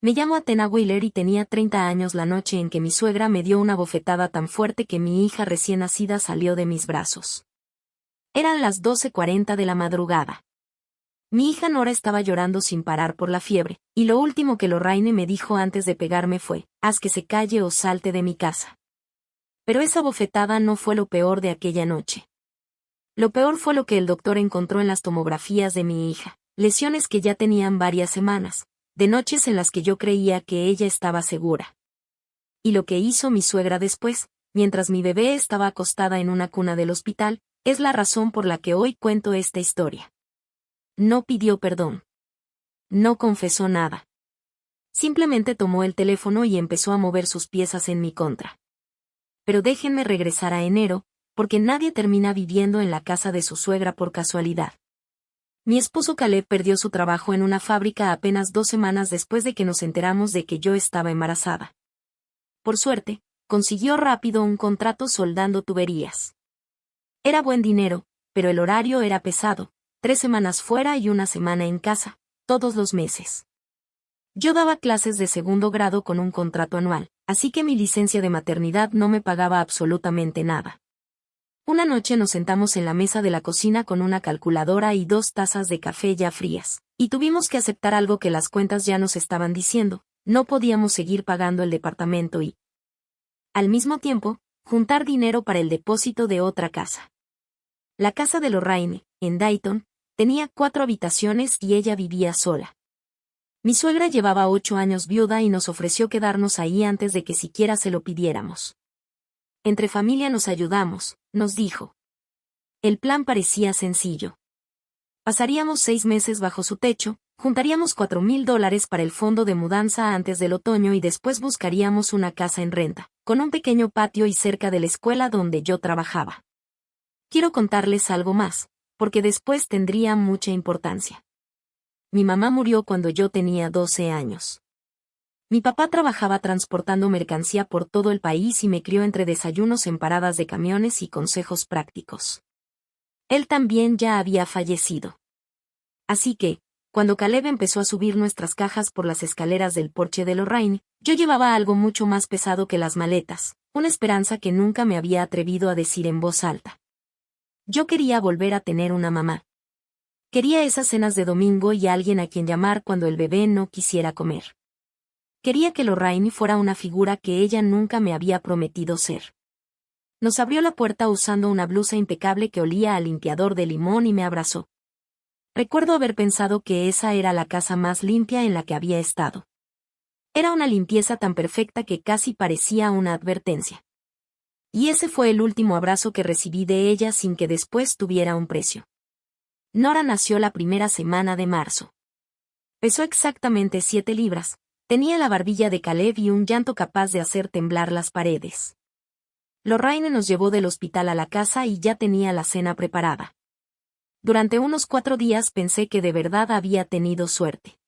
Me llamo Athena Wheeler y tenía 30 años la noche en que mi suegra me dio una bofetada tan fuerte que mi hija recién nacida salió de mis brazos. Eran las 12:40 de la madrugada. Mi hija Nora estaba llorando sin parar por la fiebre, y lo último que Lorraine me dijo antes de pegarme fue: «Haz que se calle o salte de mi casa». Pero esa bofetada no fue lo peor de aquella noche. Lo peor fue lo que el doctor encontró en las tomografías de mi hija, lesiones que ya tenían varias semanas, de noches en las que yo creía que ella estaba segura. Y lo que hizo mi suegra después, mientras mi bebé estaba acostada en una cuna del hospital, es la razón por la que hoy cuento esta historia. No pidió perdón. No confesó nada. Simplemente tomó el teléfono y empezó a mover sus piezas en mi contra. Pero déjenme regresar a enero, porque nadie termina viviendo en la casa de su suegra por casualidad. Mi esposo Caleb perdió su trabajo en una fábrica apenas 2 semanas después de que nos enteramos de que yo estaba embarazada. Por suerte, consiguió rápido un contrato soldando tuberías. Era buen dinero, pero el horario era pesado, 3 semanas fuera y 1 semana en casa, todos los meses. Yo daba clases de segundo grado con un contrato anual, así que mi licencia de maternidad no me pagaba absolutamente nada. Una noche nos sentamos en la mesa de la cocina con una calculadora y 2 tazas de café ya frías, y tuvimos que aceptar algo que las cuentas ya nos estaban diciendo: no podíamos seguir pagando el departamento y, al mismo tiempo, juntar dinero para el depósito de otra casa. La casa de Lorraine, en Dayton, tenía 4 habitaciones y ella vivía sola. Mi suegra llevaba 8 años viuda y nos ofreció quedarnos ahí antes de que siquiera se lo pidiéramos. Entre familia nos ayudamos, nos dijo. El plan parecía sencillo. Pasaríamos 6 meses bajo su techo, juntaríamos $4,000 para el fondo de mudanza antes del otoño y después buscaríamos una casa en renta, con un pequeño patio y cerca de la escuela donde yo trabajaba. Quiero contarles algo más, porque después tendría mucha importancia. Mi mamá murió cuando yo tenía 12 años. Mi papá trabajaba transportando mercancía por todo el país y me crió entre desayunos en paradas de camiones y consejos prácticos. Él también ya había fallecido. Así que, cuando Caleb empezó a subir nuestras cajas por las escaleras del porche de Lorraine, yo llevaba algo mucho más pesado que las maletas, una esperanza que nunca me había atrevido a decir en voz alta. Yo quería volver a tener una mamá. Quería esas cenas de domingo y alguien a quien llamar cuando el bebé no quisiera comer. Quería que Lorraine fuera una figura que ella nunca me había prometido ser. Nos abrió la puerta usando una blusa impecable que olía a limpiador de limón y me abrazó. Recuerdo haber pensado que esa era la casa más limpia en la que había estado. Era una limpieza tan perfecta que casi parecía una advertencia. Y ese fue el último abrazo que recibí de ella sin que después tuviera un precio. Nora nació la primera semana de marzo. Pesó exactamente 7 libras. Tenía la barbilla de Caleb y un llanto capaz de hacer temblar las paredes. Lorraine nos llevó del hospital a la casa y ya tenía la cena preparada. Durante unos 4 días pensé que de verdad había tenido suerte.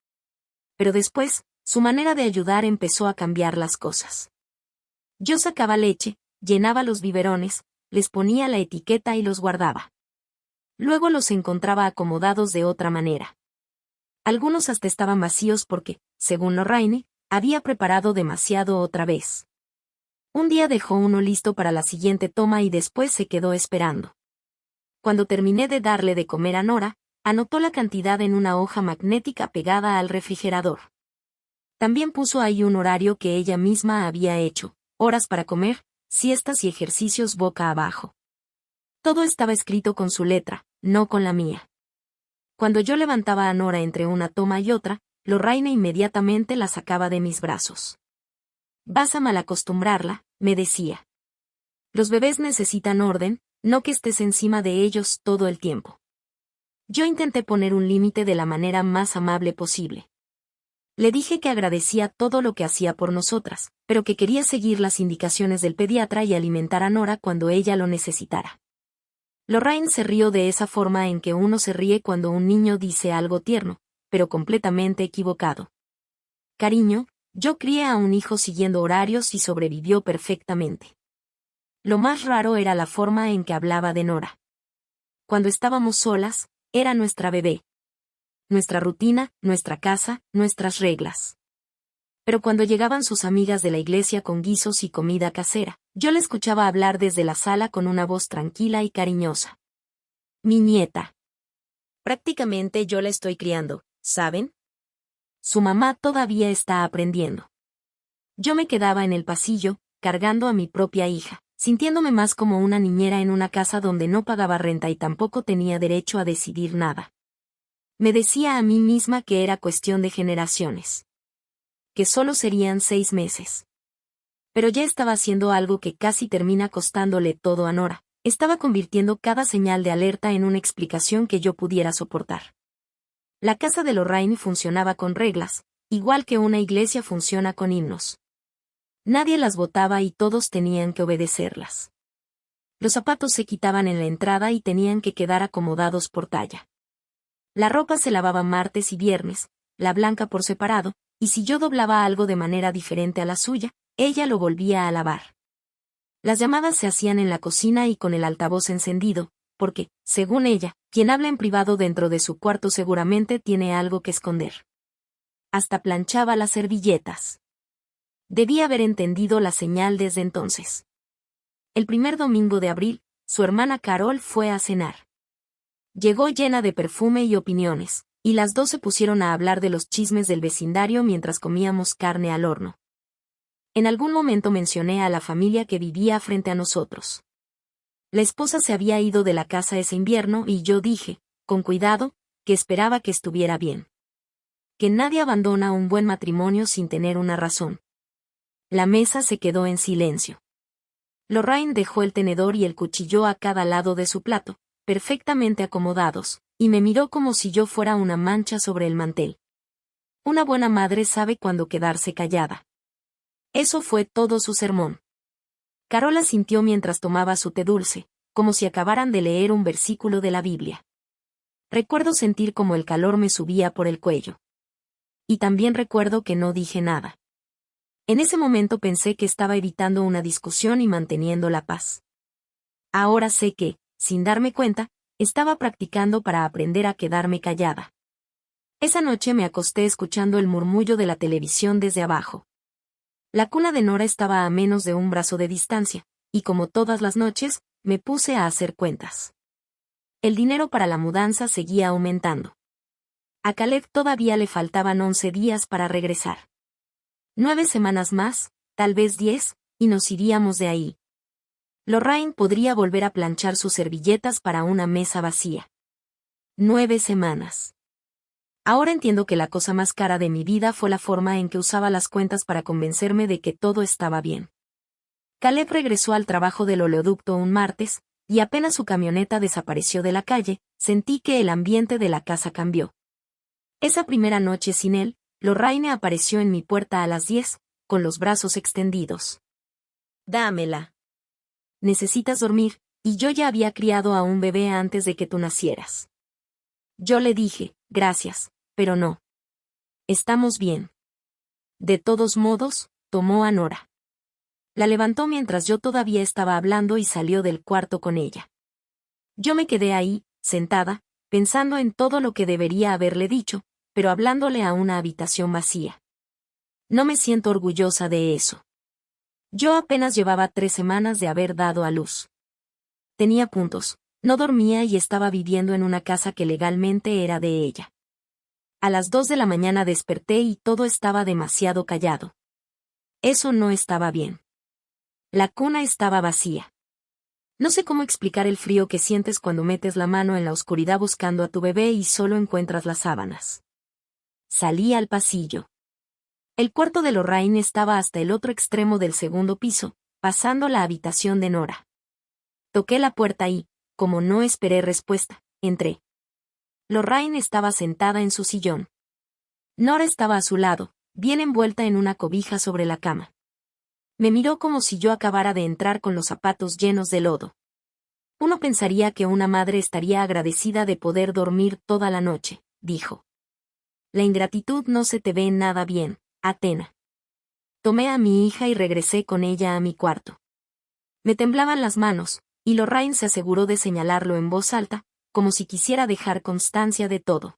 Pero después, su manera de ayudar empezó a cambiar las cosas. Yo sacaba leche, llenaba los biberones, les ponía la etiqueta y los guardaba. Luego los encontraba acomodados de otra manera. Algunos hasta estaban vacíos porque, según Lorraine, había preparado demasiado otra vez. Un día dejó uno listo para la siguiente toma y después se quedó esperando. Cuando terminé de darle de comer a Nora, anotó la cantidad en una hoja magnética pegada al refrigerador. También puso ahí un horario que ella misma había hecho, horas para comer, siestas y ejercicios boca abajo. Todo estaba escrito con su letra, no con la mía. Cuando yo levantaba a Nora entre una toma y otra, Lorraine inmediatamente la sacaba de mis brazos. «Vas a malacostumbrarla», me decía. «Los bebés necesitan orden, no que estés encima de ellos todo el tiempo». Yo intenté poner un límite de la manera más amable posible. Le dije que agradecía todo lo que hacía por nosotras, pero que quería seguir las indicaciones del pediatra y alimentar a Nora cuando ella lo necesitara. Lorraine se rió de esa forma en que uno se ríe cuando un niño dice algo tierno, pero completamente equivocado. «Cariño, yo crié a un hijo siguiendo horarios y sobrevivió perfectamente». Lo más raro era la forma en que hablaba de Nora. Cuando estábamos solas, era nuestra bebé. Nuestra rutina, nuestra casa, nuestras reglas. Pero cuando llegaban sus amigas de la iglesia con guisos y comida casera, yo la escuchaba hablar desde la sala con una voz tranquila y cariñosa. Mi nieta. Prácticamente yo la estoy criando, ¿saben? Su mamá todavía está aprendiendo. Yo me quedaba en el pasillo, cargando a mi propia hija, sintiéndome más como una niñera en una casa donde no pagaba renta y tampoco tenía derecho a decidir nada. Me decía a mí misma que era cuestión de generaciones. Que solo serían 6 meses. Pero ya estaba haciendo algo que casi termina costándole todo a Nora. Estaba convirtiendo cada señal de alerta en una explicación que yo pudiera soportar. La casa de Lorraine funcionaba con reglas, igual que una iglesia funciona con himnos. Nadie las votaba y todos tenían que obedecerlas. Los zapatos se quitaban en la entrada y tenían que quedar acomodados por talla. La ropa se lavaba martes y viernes, la blanca por separado, y si yo doblaba algo de manera diferente a la suya, ella lo volvía a lavar. Las llamadas se hacían en la cocina y con el altavoz encendido, porque, según ella, quien habla en privado dentro de su cuarto seguramente tiene algo que esconder. Hasta planchaba las servilletas. Debía haber entendido la señal desde entonces. El primer domingo de abril, su hermana Carol fue a cenar. Llegó llena de perfume y opiniones, y las dos se pusieron a hablar de los chismes del vecindario mientras comíamos carne al horno. En algún momento mencioné a la familia que vivía frente a nosotros. La esposa se había ido de la casa ese invierno y yo dije, con cuidado, que esperaba que estuviera bien. Que nadie abandona un buen matrimonio sin tener una razón. La mesa se quedó en silencio. Lorraine dejó el tenedor y el cuchillo a cada lado de su plato, perfectamente acomodados, y me miró como si yo fuera una mancha sobre el mantel. Una buena madre sabe cuándo quedarse callada. Eso fue todo su sermón. Carola sintió mientras tomaba su té dulce, como si acabaran de leer un versículo de la Biblia. Recuerdo sentir como el calor me subía por el cuello. Y también recuerdo que no dije nada. En ese momento pensé que estaba evitando una discusión y manteniendo la paz. Ahora sé que, sin darme cuenta, estaba practicando para aprender a quedarme callada. Esa noche me acosté escuchando el murmullo de la televisión desde abajo. La cuna de Nora estaba a menos de un brazo de distancia, y como todas las noches, me puse a hacer cuentas. El dinero para la mudanza seguía aumentando. A Caleb todavía le faltaban 11 días para regresar. 9 semanas más, tal vez 10, y nos iríamos de ahí. Lorraine podría volver a planchar sus servilletas para una mesa vacía. 9 semanas. Ahora entiendo que la cosa más cara de mi vida fue la forma en que usaba las cuentas para convencerme de que todo estaba bien. Caleb regresó al trabajo del oleoducto un martes, y apenas su camioneta desapareció de la calle, sentí que el ambiente de la casa cambió. Esa primera noche sin él, Lorraine apareció en mi puerta a las 10, con los brazos extendidos. Dámela. Necesitas dormir, y yo ya había criado a un bebé antes de que tú nacieras. Yo le dije, gracias, pero no. Estamos bien. De todos modos, tomó a Nora. La levantó mientras yo todavía estaba hablando y salió del cuarto con ella. Yo me quedé ahí, sentada, pensando en todo lo que debería haberle dicho, pero hablándole a una habitación vacía. No me siento orgullosa de eso. Yo apenas llevaba 3 semanas de haber dado a luz. Tenía puntos, no dormía y estaba viviendo en una casa que legalmente era de ella. A las 2 de la mañana desperté y todo estaba demasiado callado. Eso no estaba bien. La cuna estaba vacía. No sé cómo explicar el frío que sientes cuando metes la mano en la oscuridad buscando a tu bebé y solo encuentras las sábanas. Salí al pasillo. El cuarto de Lorraine estaba hasta el otro extremo del segundo piso, pasando la habitación de Nora. Toqué la puerta y, como no esperé respuesta, entré. Lorraine estaba sentada en su sillón. Nora estaba a su lado, bien envuelta en una cobija sobre la cama. Me miró como si yo acabara de entrar con los zapatos llenos de lodo. Uno pensaría que una madre estaría agradecida de poder dormir toda la noche, dijo. La ingratitud no se te ve nada bien, Athena. Tomé a mi hija y regresé con ella a mi cuarto. Me temblaban las manos, y Lorraine se aseguró de señalarlo en voz alta, como si quisiera dejar constancia de todo.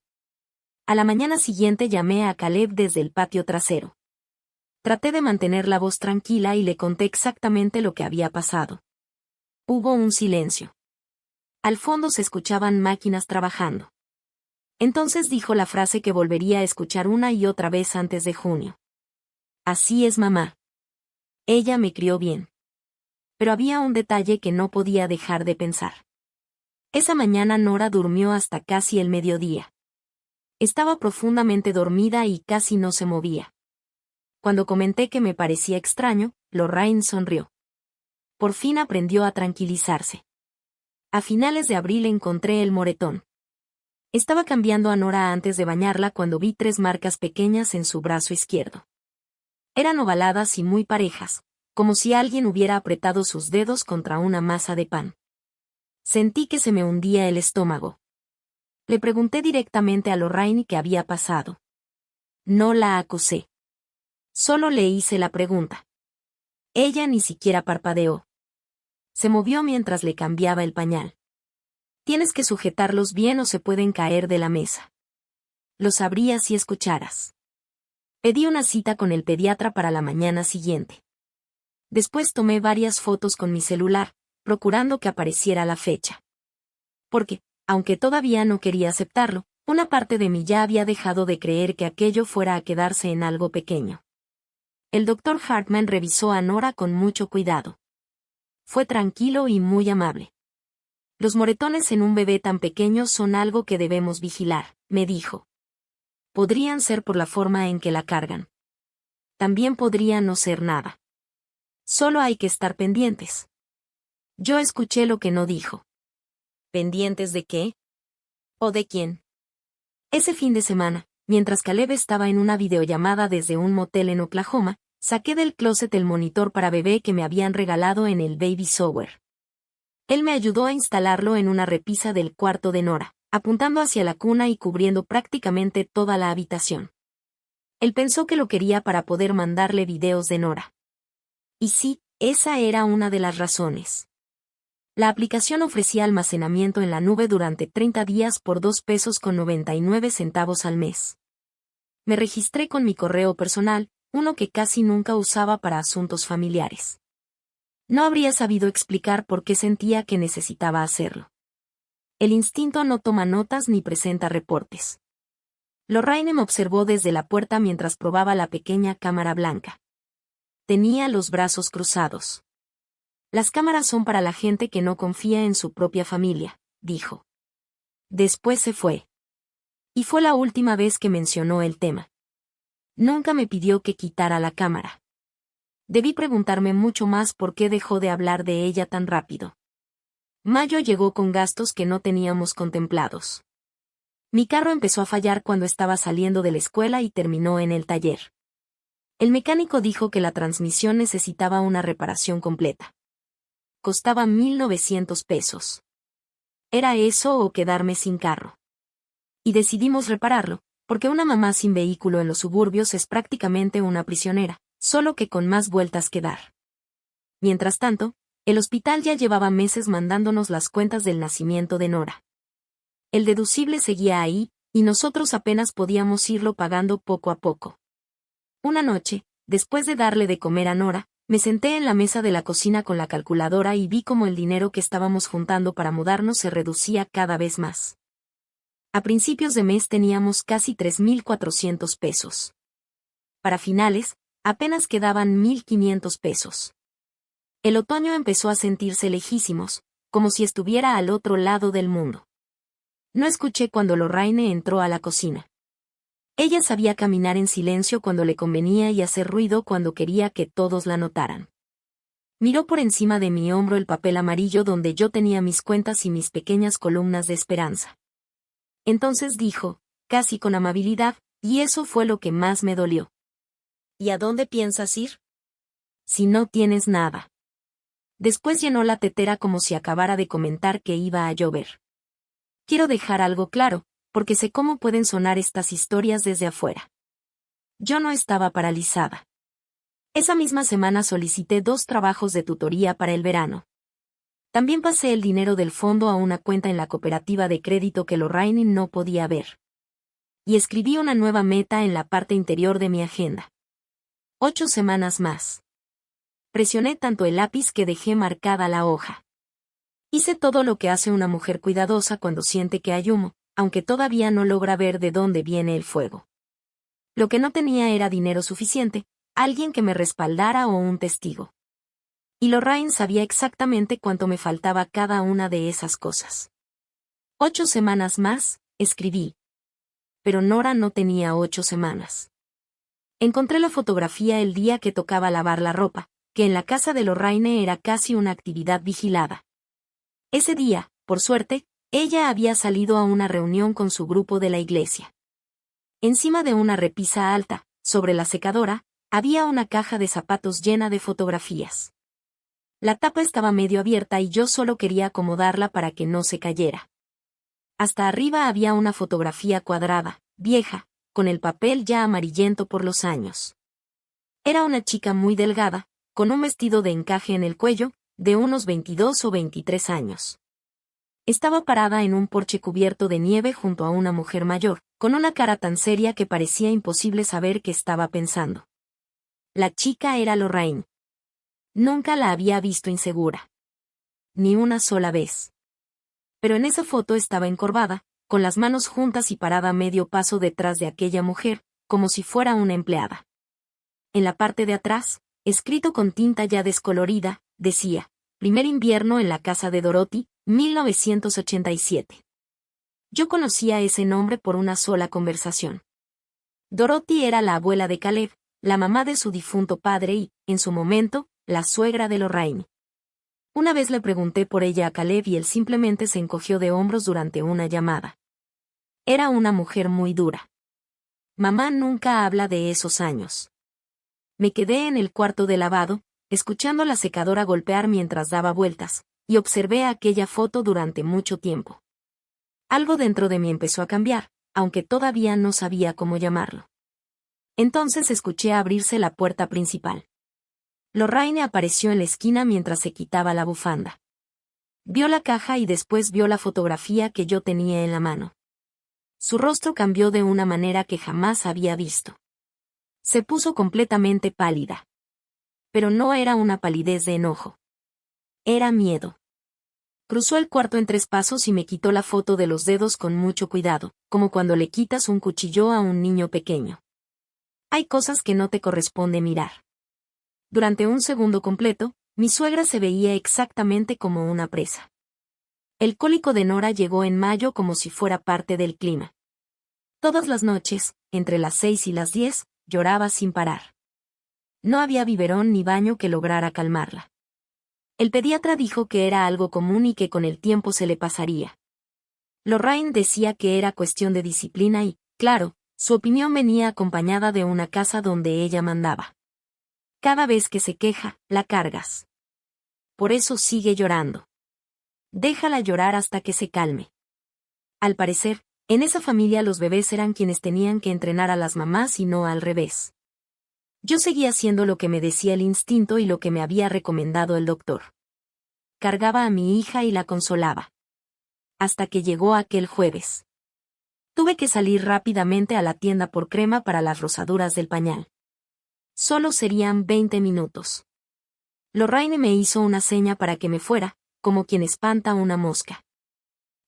A la mañana siguiente llamé a Caleb desde el patio trasero. Traté de mantener la voz tranquila y le conté exactamente lo que había pasado. Hubo un silencio. Al fondo se escuchaban máquinas trabajando. Entonces dijo la frase que volvería a escuchar una y otra vez antes de junio. Así es, mamá. Ella me crió bien. Pero había un detalle que no podía dejar de pensar. Esa mañana Nora durmió hasta casi el mediodía. Estaba profundamente dormida y casi no se movía. Cuando comenté que me parecía extraño, Lorraine sonrió. Por fin aprendió a tranquilizarse. A finales de abril encontré el moretón. Estaba cambiando a Nora antes de bañarla cuando vi 3 marcas pequeñas en su brazo izquierdo. Eran ovaladas y muy parejas, como si alguien hubiera apretado sus dedos contra una masa de pan. Sentí que se me hundía el estómago. Le pregunté directamente a Lorraine qué había pasado. No la acusé. Solo le hice la pregunta. Ella ni siquiera parpadeó. Se movió mientras le cambiaba el pañal. Tienes que sujetarlos bien o se pueden caer de la mesa. Lo sabrías si escucharas. Pedí una cita con el pediatra para la mañana siguiente. Después tomé varias fotos con mi celular, procurando que apareciera la fecha. Porque, aunque todavía no quería aceptarlo, una parte de mí ya había dejado de creer que aquello fuera a quedarse en algo pequeño. El doctor Hartman revisó a Nora con mucho cuidado. Fue tranquilo y muy amable. Los moretones en un bebé tan pequeño son algo que debemos vigilar, me dijo. Podrían ser por la forma en que la cargan. También podría no ser nada. Solo hay que estar pendientes. Yo escuché lo que no dijo. ¿Pendientes de qué? ¿O de quién? Ese fin de semana, mientras Caleb estaba en una videollamada desde un motel en Oklahoma, saqué del closet el monitor para bebé que me habían regalado en el baby shower. Él me ayudó a instalarlo en una repisa del cuarto de Nora, apuntando hacia la cuna y cubriendo prácticamente toda la habitación. Él pensó que lo quería para poder mandarle videos de Nora. Y sí, esa era una de las razones. La aplicación ofrecía almacenamiento en la nube durante 30 días por $2.99 al mes. Me registré con mi correo personal, uno que casi nunca usaba para asuntos familiares. No habría sabido explicar por qué sentía que necesitaba hacerlo. El instinto no toma notas ni presenta reportes. Lorraine me observó desde la puerta mientras probaba la pequeña cámara blanca. Tenía los brazos cruzados. Las cámaras son para la gente que no confía en su propia familia, dijo. Después se fue. Y fue la última vez que mencionó el tema. Nunca me pidió que quitara la cámara. Debí preguntarme mucho más por qué dejó de hablar de ella tan rápido. Mayo llegó con gastos que no teníamos contemplados. Mi carro empezó a fallar cuando estaba saliendo de la escuela y terminó en el taller. El mecánico dijo que la transmisión necesitaba una reparación completa. Costaba $1,900. ¿Era eso o quedarme sin carro? Y decidimos repararlo, porque una mamá sin vehículo en los suburbios es prácticamente una prisionera, solo que con más vueltas que dar. Mientras tanto, el hospital ya llevaba meses mandándonos las cuentas del nacimiento de Nora. El deducible seguía ahí, y nosotros apenas podíamos irlo pagando poco a poco. Una noche, después de darle de comer a Nora, me senté en la mesa de la cocina con la calculadora y vi cómo el dinero que estábamos juntando para mudarnos se reducía cada vez más. A principios de mes teníamos casi $3,400. Para finales, apenas quedaban $1,500. El otoño empezó a sentirse lejísimos, como si estuviera al otro lado del mundo. No escuché cuando Lorraine entró a la cocina. Ella sabía caminar en silencio cuando le convenía y hacer ruido cuando quería que todos la notaran. Miró por encima de mi hombro el papel amarillo donde yo tenía mis cuentas y mis pequeñas columnas de esperanza. Entonces dijo, casi con amabilidad, y eso fue lo que más me dolió. ¿Y a dónde piensas ir? Si no tienes nada. Después llenó la tetera como si acabara de comentar que iba a llover. Quiero dejar algo claro, porque sé cómo pueden sonar estas historias desde afuera. Yo no estaba paralizada. Esa misma semana solicité 2 trabajos de tutoría para el verano. También pasé el dinero del fondo a una cuenta en la cooperativa de crédito que Lorraine no podía ver. Y escribí una nueva meta en la parte interior de mi agenda. 8 semanas más. Presioné tanto el lápiz que dejé marcada la hoja. Hice todo lo que hace una mujer cuidadosa cuando siente que hay humo, aunque todavía no logra ver de dónde viene el fuego. Lo que no tenía era dinero suficiente, alguien que me respaldara o un testigo. Y Lorraine sabía exactamente cuánto me faltaba cada una de esas cosas. 8 semanas más, escribí. Pero Nora no tenía 8 semanas. Encontré la fotografía el día que tocaba lavar la ropa, que en la casa de Lorraine era casi una actividad vigilada. Ese día, por suerte, ella había salido a una reunión con su grupo de la iglesia. Encima de una repisa alta, sobre la secadora, había una caja de zapatos llena de fotografías. La tapa estaba medio abierta y yo solo quería acomodarla para que no se cayera. Hasta arriba había una fotografía cuadrada, vieja, con el papel ya amarillento por los años. Era una chica muy delgada, con un vestido de encaje en el cuello, de unos 22 o 23 años. Estaba parada en un porche cubierto de nieve junto a una mujer mayor, con una cara tan seria que parecía imposible saber qué estaba pensando. La chica era Lorraine. Nunca la había visto insegura. Ni una sola vez. Pero en esa foto estaba encorvada, con las manos juntas y parada a medio paso detrás de aquella mujer, como si fuera una empleada. En la parte de atrás, escrito con tinta ya descolorida, decía, Primer invierno en la casa de Dorothy, 1987. Yo conocía ese nombre por una sola conversación. Dorothy era la abuela de Caleb, la mamá de su difunto padre y, en su momento, la suegra de Lorraine. Una vez le pregunté por ella a Caleb y él simplemente se encogió de hombros durante una llamada. Era una mujer muy dura. Mamá nunca habla de esos años. Me quedé en el cuarto de lavado, escuchando la secadora golpear mientras daba vueltas, y observé aquella foto durante mucho tiempo. Algo dentro de mí empezó a cambiar, aunque todavía no sabía cómo llamarlo. Entonces escuché abrirse la puerta principal. Lorraine apareció en la esquina mientras se quitaba la bufanda. Vio la caja y después vio la fotografía que yo tenía en la mano. Su rostro cambió de una manera que jamás había visto. Se puso completamente pálida. Pero no era una palidez de enojo. Era miedo. Cruzó el cuarto en 3 pasos y me quitó la foto de los dedos con mucho cuidado, como cuando le quitas un cuchillo a un niño pequeño. Hay cosas que no te corresponde mirar. Durante un segundo completo, mi suegra se veía exactamente como una presa. El cólico de Nora llegó en mayo como si fuera parte del clima. Todas las noches, entre las 6 y las 10, lloraba sin parar. No había biberón ni baño que lograra calmarla. El pediatra dijo que era algo común y que con el tiempo se le pasaría. Lorraine decía que era cuestión de disciplina y, claro, su opinión venía acompañada de una casa donde ella mandaba. Cada vez que se queja, la cargas. Por eso sigue llorando. Déjala llorar hasta que se calme. Al parecer, en esa familia los bebés eran quienes tenían que entrenar a las mamás y no al revés. Yo seguía haciendo lo que me decía el instinto y lo que me había recomendado el doctor. Cargaba a mi hija y la consolaba. Hasta que llegó aquel jueves. Tuve que salir rápidamente a la tienda por crema para las rosaduras del pañal. Solo serían 20 minutos. Lorraine me hizo una seña para que me fuera, como quien espanta una mosca.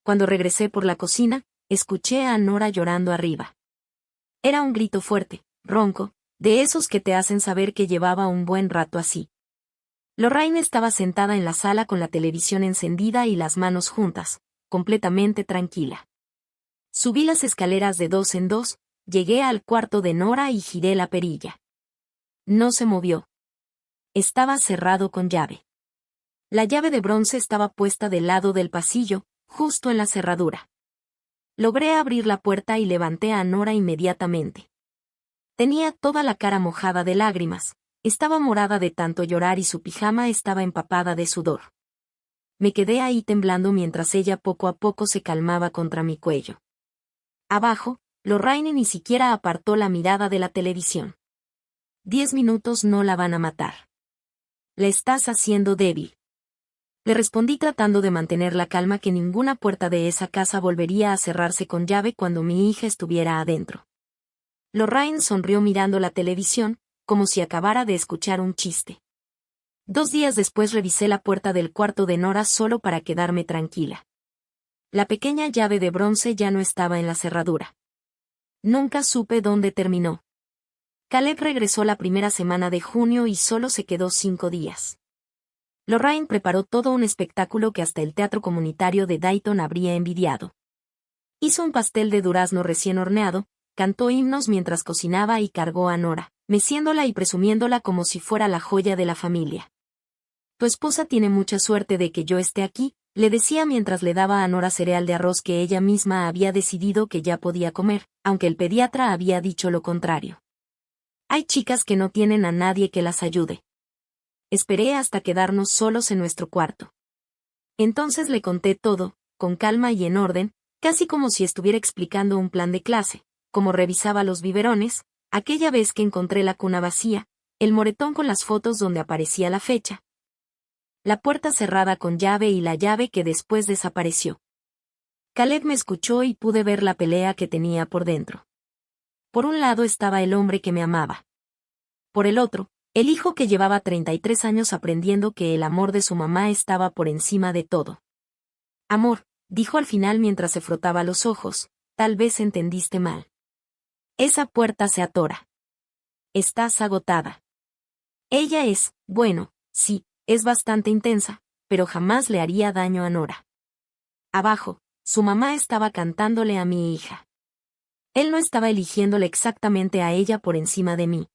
Cuando regresé por la cocina, escuché a Nora llorando arriba. Era un grito fuerte, ronco, de esos que te hacen saber que llevaba un buen rato así. Lorraine estaba sentada en la sala con la televisión encendida y las manos juntas, completamente tranquila. Subí las escaleras de 2 en 2, llegué al cuarto de Nora y giré la perilla. No se movió. Estaba cerrado con llave. La llave de bronce estaba puesta del lado del pasillo, justo en la cerradura. Logré abrir la puerta y levanté a Nora inmediatamente. Tenía toda la cara mojada de lágrimas, estaba morada de tanto llorar y su pijama estaba empapada de sudor. Me quedé ahí temblando mientras ella poco a poco se calmaba contra mi cuello. Abajo, Lorraine ni siquiera apartó la mirada de la televisión. 10 minutos no la van a matar. La estás haciendo débil. Le respondí tratando de mantener la calma que ninguna puerta de esa casa volvería a cerrarse con llave cuando mi hija estuviera adentro. Lorraine sonrió mirando la televisión, como si acabara de escuchar un chiste. 2 días después revisé la puerta del cuarto de Nora solo para quedarme tranquila. La pequeña llave de bronce ya no estaba en la cerradura. Nunca supe dónde terminó. Caleb regresó la primera semana de junio y solo se quedó 5 días. Lorraine preparó todo un espectáculo que hasta el teatro comunitario de Dayton habría envidiado. Hizo un pastel de durazno recién horneado, cantó himnos mientras cocinaba y cargó a Nora, meciéndola y presumiéndola como si fuera la joya de la familia. Tu esposa tiene mucha suerte de que yo esté aquí, le decía mientras le daba a Nora cereal de arroz que ella misma había decidido que ya podía comer, aunque el pediatra había dicho lo contrario. Hay chicas que no tienen a nadie que las ayude. Esperé hasta quedarnos solos en nuestro cuarto. Entonces le conté todo, con calma y en orden, casi como si estuviera explicando un plan de clase, como revisaba los biberones, aquella vez que encontré la cuna vacía, el moretón con las fotos donde aparecía la fecha, la puerta cerrada con llave y la llave que después desapareció. Caleb me escuchó y pude ver la pelea que tenía por dentro. Por un lado estaba el hombre que me amaba. Por el otro, el hijo que llevaba 33 años aprendiendo que el amor de su mamá estaba por encima de todo. Amor, dijo al final mientras se frotaba los ojos, tal vez entendiste mal. Esa puerta se atora. Estás agotada. Ella es, bueno, sí, es bastante intensa, pero jamás le haría daño a Nora. Abajo, su mamá estaba cantándole a mi hija. Él no estaba eligiéndole exactamente a ella por encima de mí.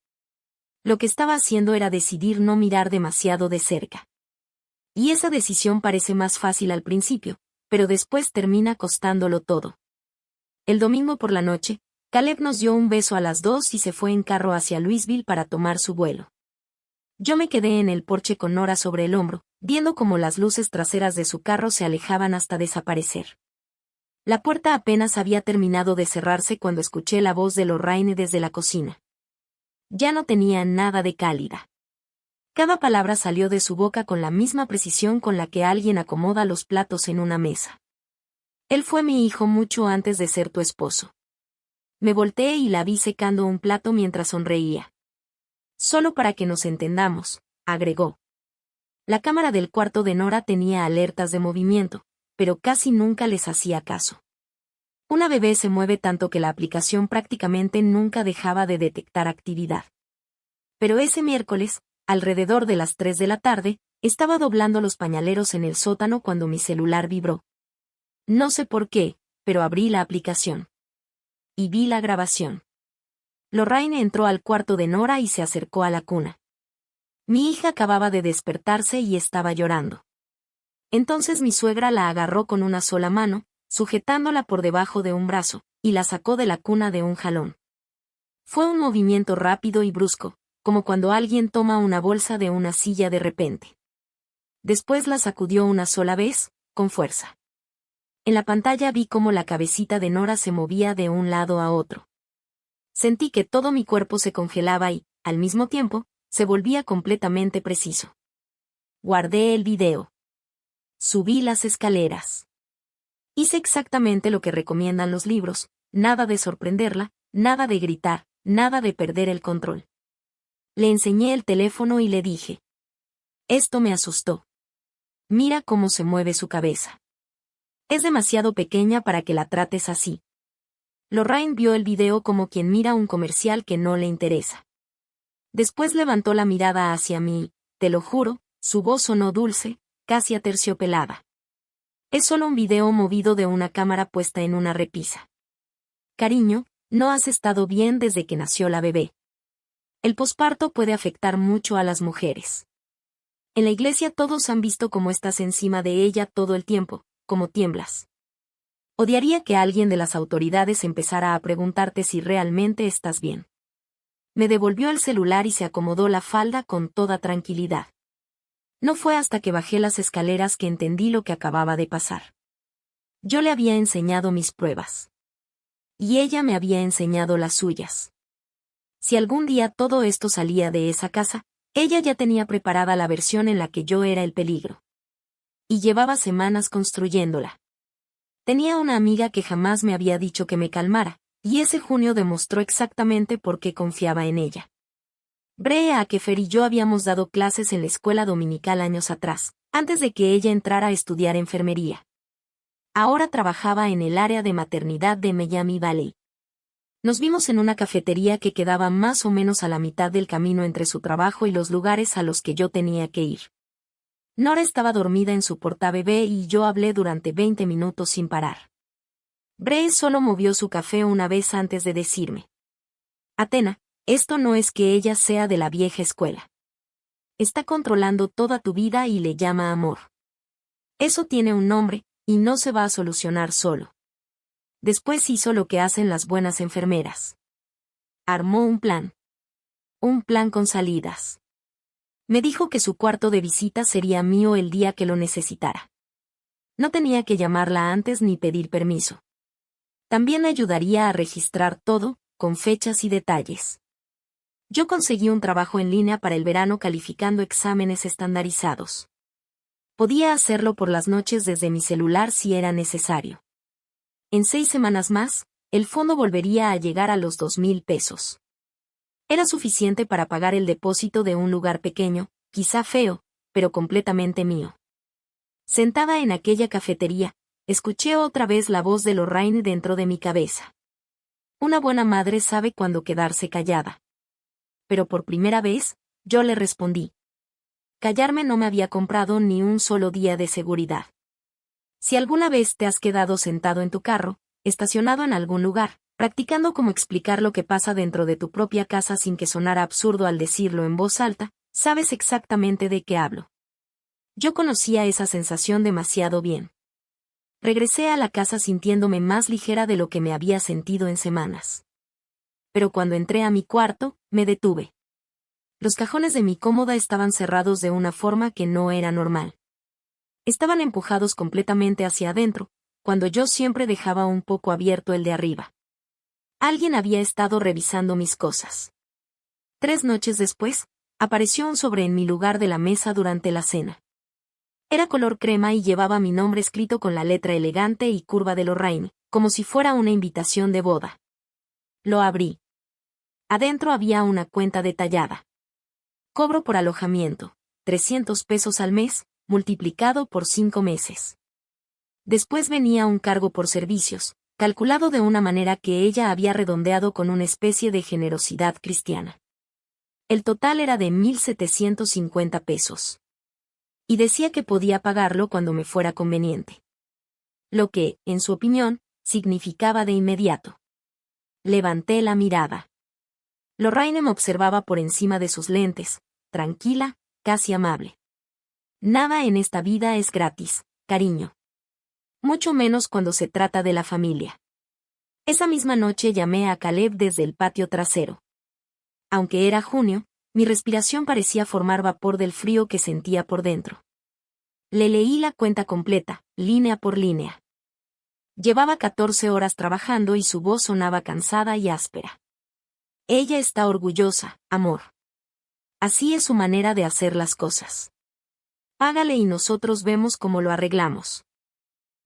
Lo que estaba haciendo era decidir no mirar demasiado de cerca. Y esa decisión parece más fácil al principio, pero después termina costándolo todo. El domingo por la noche, Caleb nos dio un beso a las 2 y se fue en carro hacia Louisville para tomar su vuelo. Yo me quedé en el porche con Nora sobre el hombro, viendo cómo las luces traseras de su carro se alejaban hasta desaparecer. La puerta apenas había terminado de cerrarse cuando escuché la voz de Lorraine desde la cocina. Ya no tenía nada de cálida. Cada palabra salió de su boca con la misma precisión con la que alguien acomoda los platos en una mesa. Él fue mi hijo mucho antes de ser tu esposo. Me volteé y la vi secando un plato mientras sonreía. Solo para que nos entendamos, agregó. La cámara del cuarto de Nora tenía alertas de movimiento, pero casi nunca les hacía caso. Una bebé se mueve tanto que la aplicación prácticamente nunca dejaba de detectar actividad. Pero ese miércoles, alrededor de las 3 de la tarde, estaba doblando los pañaleros en el sótano cuando mi celular vibró. No sé por qué, pero abrí la aplicación. Y vi la grabación. Lorraine entró al cuarto de Nora y se acercó a la cuna. Mi hija acababa de despertarse y estaba llorando. Entonces mi suegra la agarró con una sola mano, sujetándola por debajo de un brazo, y la sacó de la cuna de un jalón. Fue un movimiento rápido y brusco, como cuando alguien toma una bolsa de una silla de repente. Después la sacudió una sola vez, con fuerza. En la pantalla vi cómo la cabecita de Nora se movía de un lado a otro. Sentí que todo mi cuerpo se congelaba y, al mismo tiempo, se volvía completamente preciso. Guardé el video. Subí las escaleras. Hice exactamente lo que recomiendan los libros, nada de sorprenderla, nada de gritar, nada de perder el control. Le enseñé el teléfono y le dije. Esto me asustó. Mira cómo se mueve su cabeza. Es demasiado pequeña para que la trates así. Lorraine vio el video como quien mira un comercial que no le interesa. Después levantó la mirada hacia mí, te lo juro, su voz sonó dulce, casi aterciopelada. Es solo un video movido de una cámara puesta en una repisa. Cariño, no has estado bien desde que nació la bebé. El posparto puede afectar mucho a las mujeres. En la iglesia todos han visto cómo estás encima de ella todo el tiempo, cómo tiemblas. Odiaría que alguien de las autoridades empezara a preguntarte si realmente estás bien. Me devolvió el celular y se acomodó la falda con toda tranquilidad. No fue hasta que bajé las escaleras que entendí lo que acababa de pasar. Yo le había enseñado mis pruebas. Y ella me había enseñado las suyas. Si algún día todo esto salía de esa casa, ella ya tenía preparada la versión en la que yo era el peligro. Y llevaba semanas construyéndola. Tenía una amiga que jamás me había dicho que me calmara, y ese junio demostró exactamente por qué confiaba en ella. Bree Akefer y yo habíamos dado clases en la escuela dominical años atrás, antes de que ella entrara a estudiar enfermería. Ahora trabajaba en el área de maternidad de Miami Valley. Nos vimos en una cafetería que quedaba más o menos a la mitad del camino entre su trabajo y los lugares a los que yo tenía que ir. Nora estaba dormida en su portabebé y yo hablé durante 20 minutos sin parar. Bree solo movió su café una vez antes de decirme: Athena, esto no es que ella sea de la vieja escuela. Está controlando toda tu vida y le llama amor. Eso tiene un nombre, y no se va a solucionar solo. Después hizo lo que hacen las buenas enfermeras. Armó un plan. Un plan con salidas. Me dijo que su cuarto de visita sería mío el día que lo necesitara. No tenía que llamarla antes ni pedir permiso. También ayudaría a registrar todo, con fechas y detalles. Yo conseguí un trabajo en línea para el verano calificando exámenes estandarizados. Podía hacerlo por las noches desde mi celular si era necesario. En 6 semanas más, el fondo volvería a llegar a los 2,000 pesos. Era suficiente para pagar el depósito de un lugar pequeño, quizá feo, pero completamente mío. Sentada en aquella cafetería, escuché otra vez la voz de Lorraine dentro de mi cabeza. Una buena madre sabe cuándo quedarse callada. Pero por primera vez, yo le respondí. Callarme no me había comprado ni un solo día de seguridad. Si alguna vez te has quedado sentado en tu carro, estacionado en algún lugar, practicando cómo explicar lo que pasa dentro de tu propia casa sin que sonara absurdo al decirlo en voz alta, sabes exactamente de qué hablo. Yo conocía esa sensación demasiado bien. Regresé a la casa sintiéndome más ligera de lo que me había sentido en semanas. Pero cuando entré a mi cuarto, me detuve. Los cajones de mi cómoda estaban cerrados de una forma que no era normal. Estaban empujados completamente hacia adentro, cuando yo siempre dejaba un poco abierto el de arriba. Alguien había estado revisando mis cosas. 3 noches después, apareció un sobre en mi lugar de la mesa durante la cena. Era color crema y llevaba mi nombre escrito con la letra elegante y curva de Lorraine, como si fuera una invitación de boda. Lo abrí. Adentro había una cuenta detallada. Cobro por alojamiento, 300 pesos al mes, multiplicado por 5 meses. Después venía un cargo por servicios, calculado de una manera que ella había redondeado con una especie de generosidad cristiana. El total era de 1,750 pesos. Y decía que podía pagarlo cuando me fuera conveniente. Lo que, en su opinión, significaba de inmediato. Levanté la mirada. Lorraine me observaba por encima de sus lentes, tranquila, casi amable. Nada en esta vida es gratis, cariño. Mucho menos cuando se trata de la familia. Esa misma noche llamé a Caleb desde el patio trasero. Aunque era junio, mi respiración parecía formar vapor del frío que sentía por dentro. Le leí la cuenta completa, línea por línea. Llevaba 14 horas trabajando y su voz sonaba cansada y áspera. Ella está orgullosa, amor. Así es su manera de hacer las cosas. Págale y nosotros vemos cómo lo arreglamos.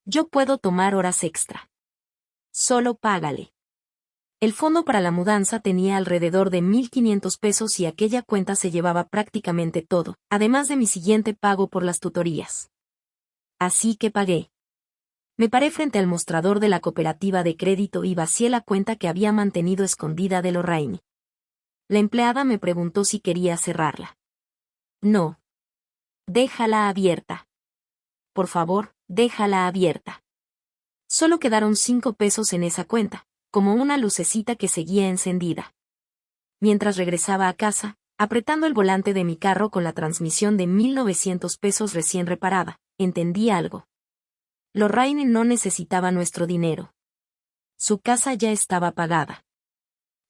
Yo puedo tomar horas extra. Solo págale. El fondo para la mudanza tenía alrededor de 1,500 pesos y aquella cuenta se llevaba prácticamente todo, además de mi siguiente pago por las tutorías. Así que pagué. Me paré frente al mostrador de la cooperativa de crédito y vacié la cuenta que había mantenido escondida de Lorraine. La empleada me preguntó si quería cerrarla. No. Déjala abierta. Por favor, déjala abierta. Solo quedaron 5 pesos en esa cuenta, como una lucecita que seguía encendida. Mientras regresaba a casa, apretando el volante de mi carro con la transmisión de 1,900 pesos recién reparada, entendí algo. Lorraine no necesitaba nuestro dinero. Su casa ya estaba pagada.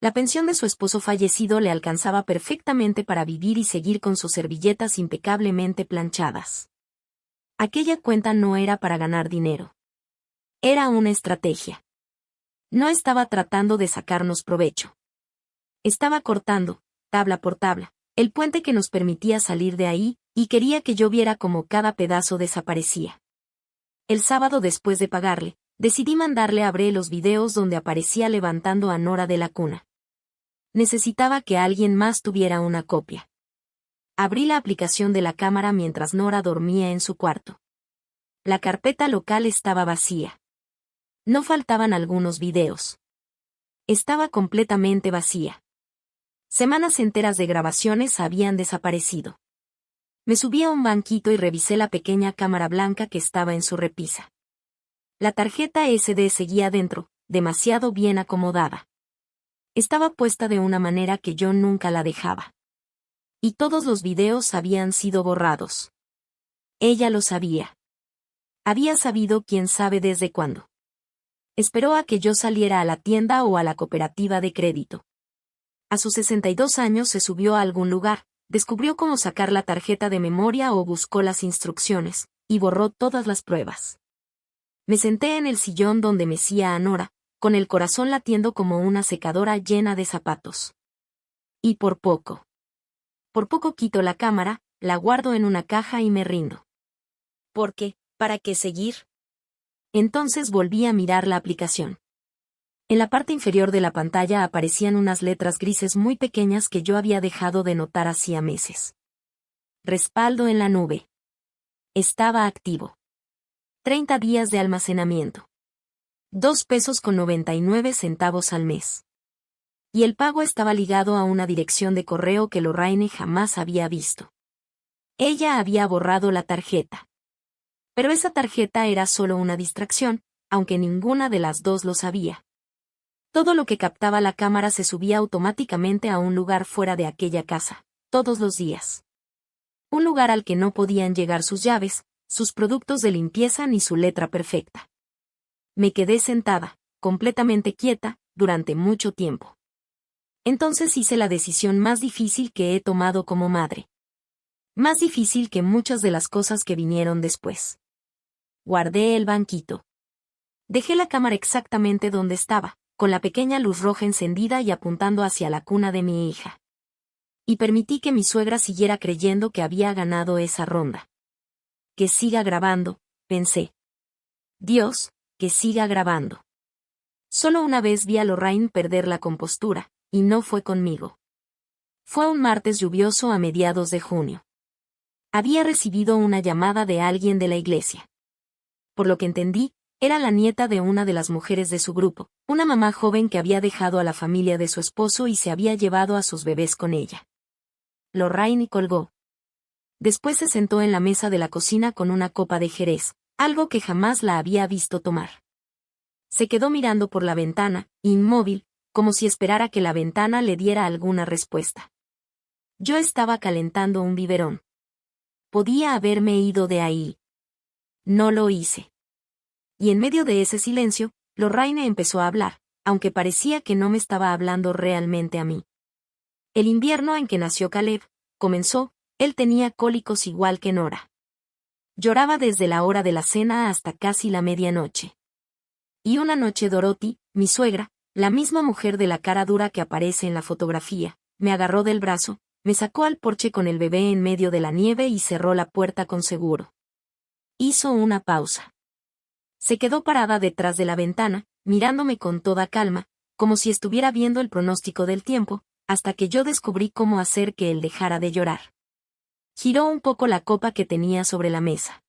La pensión de su esposo fallecido le alcanzaba perfectamente para vivir y seguir con sus servilletas impecablemente planchadas. Aquella cuenta no era para ganar dinero. Era una estrategia. No estaba tratando de sacarnos provecho. Estaba cortando, tabla por tabla, el puente que nos permitía salir de ahí, y quería que yo viera cómo cada pedazo desaparecía. El sábado después de pagarle, decidí mandarle a Bree los videos donde aparecía levantando a Nora de la cuna. Necesitaba que alguien más tuviera una copia. Abrí la aplicación de la cámara mientras Nora dormía en su cuarto. La carpeta local estaba vacía. No faltaban algunos videos. Estaba completamente vacía. Semanas enteras de grabaciones habían desaparecido. Me subí a un banquito y revisé la pequeña cámara blanca que estaba en su repisa. La tarjeta SD seguía dentro, demasiado bien acomodada. Estaba puesta de una manera que yo nunca la dejaba. Y todos los videos habían sido borrados. Ella lo sabía. Había sabido quién sabe desde cuándo. Esperó a que yo saliera a la tienda o a la cooperativa de crédito. A sus 62 años se subió a algún lugar, descubrió cómo sacar la tarjeta de memoria o buscó las instrucciones, y borró todas las pruebas. Me senté en el sillón donde mecía a Nora, con el corazón latiendo como una secadora llena de zapatos. Y por poco quito la cámara, la guardo en una caja y me rindo. ¿Por qué? ¿Para qué seguir? Entonces volví a mirar la aplicación. En la parte inferior de la pantalla aparecían unas letras grises muy pequeñas que yo había dejado de notar hacía meses. Respaldo en la nube. Estaba activo. 30 días de almacenamiento. 2,99 pesos al mes. Y el pago estaba ligado a una dirección de correo que Lorraine jamás había visto. Ella había borrado la tarjeta. Pero esa tarjeta era solo una distracción, aunque ninguna de las dos lo sabía. Todo lo que captaba la cámara se subía automáticamente a un lugar fuera de aquella casa, todos los días. Un lugar al que no podían llegar sus llaves, sus productos de limpieza ni su letra perfecta. Me quedé sentada, completamente quieta, durante mucho tiempo. Entonces hice la decisión más difícil que he tomado como madre. Más difícil que muchas de las cosas que vinieron después. Guardé el banquito. Dejé la cámara exactamente donde estaba, con la pequeña luz roja encendida y apuntando hacia la cuna de mi hija. Y permití que mi suegra siguiera creyendo que había ganado esa ronda. Que siga grabando, pensé. Dios, que siga grabando. Solo una vez vi a Lorraine perder la compostura, y no fue conmigo. Fue un martes lluvioso a mediados de junio. Había recibido una llamada de alguien de la iglesia. Por lo que entendí, era la nieta de una de las mujeres de su grupo, una mamá joven que había dejado a la familia de su esposo y se había llevado a sus bebés con ella. Lorraine colgó. Después se sentó en la mesa de la cocina con una copa de jerez, algo que jamás la había visto tomar. Se quedó mirando por la ventana, inmóvil, como si esperara que la ventana le diera alguna respuesta. Yo estaba calentando un biberón. Podía haberme ido de ahí. No lo hice. Y en medio de ese silencio, Lorraine empezó a hablar, aunque parecía que no me estaba hablando realmente a mí. El invierno en que nació Caleb comenzó, él tenía cólicos igual que Nora. Lloraba desde la hora de la cena hasta casi la medianoche. Y una noche Dorothy, mi suegra, la misma mujer de la cara dura que aparece en la fotografía, me agarró del brazo, me sacó al porche con el bebé en medio de la nieve y cerró la puerta con seguro. Hizo una pausa. Se quedó parada detrás de la ventana, mirándome con toda calma, como si estuviera viendo el pronóstico del tiempo, hasta que yo descubrí cómo hacer que él dejara de llorar. Giró un poco la copa que tenía sobre la mesa.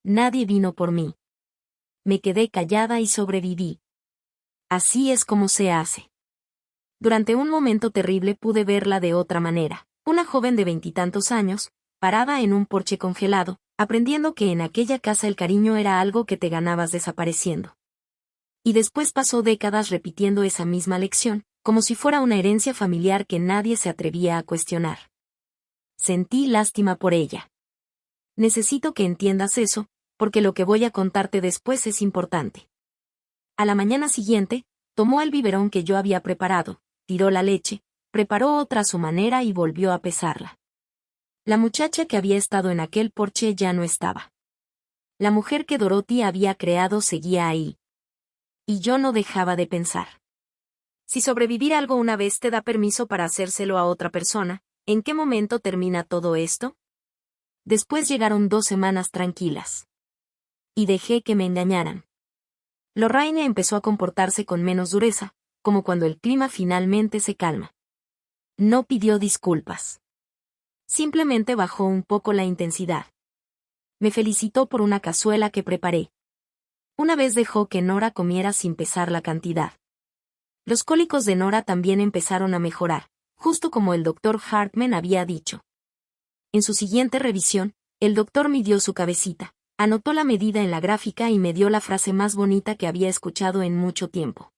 Nadie vino por mí. Me quedé callada y sobreviví. Así es como se hace. Durante un momento terrible pude verla de otra manera, una joven de 20 años, parada en un porche congelado, aprendiendo que en aquella casa el cariño era algo que te ganabas desapareciendo. Y después pasó décadas repitiendo esa misma lección, como si fuera una herencia familiar que nadie se atrevía a cuestionar. Sentí lástima por ella. Necesito que entiendas eso, porque lo que voy a contarte después es importante. A la mañana siguiente, tomó el biberón que yo había preparado, tiró la leche, preparó otra a su manera y volvió a pesarla. La muchacha que había estado en aquel porche ya no estaba. La mujer que Dorothy había creado seguía ahí. Y yo no dejaba de pensar. Si sobrevivir algo una vez te da permiso para hacérselo a otra persona, ¿en qué momento termina todo esto? Después llegaron 2 semanas tranquilas. Y dejé que me engañaran. Lorraine empezó a comportarse con menos dureza, como cuando el clima finalmente se calma. No pidió disculpas. Simplemente bajó un poco la intensidad. Me felicitó por una cazuela que preparé. Una vez dejó que Nora comiera sin pesar la cantidad. Los cólicos de Nora también empezaron a mejorar, justo como el doctor Hartman había dicho. En su siguiente revisión, el doctor midió su cabecita, anotó la medida en la gráfica y me dio la frase más bonita que había escuchado en mucho tiempo.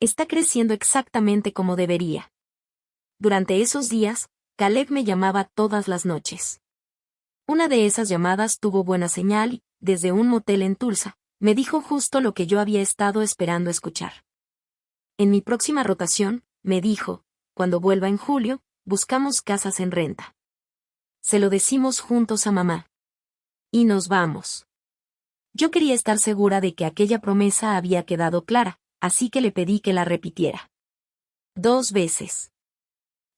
Está creciendo exactamente como debería. Durante esos días, Caleb me llamaba todas las noches. Una de esas llamadas tuvo buena señal y, desde un motel en Tulsa, me dijo justo lo que yo había estado esperando escuchar. En mi próxima rotación, me dijo, cuando vuelva en julio, buscamos casas en renta. Se lo decimos juntos a mamá. Y nos vamos. Yo quería estar segura de que aquella promesa había quedado clara, así que le pedí que la repitiera. 2 veces.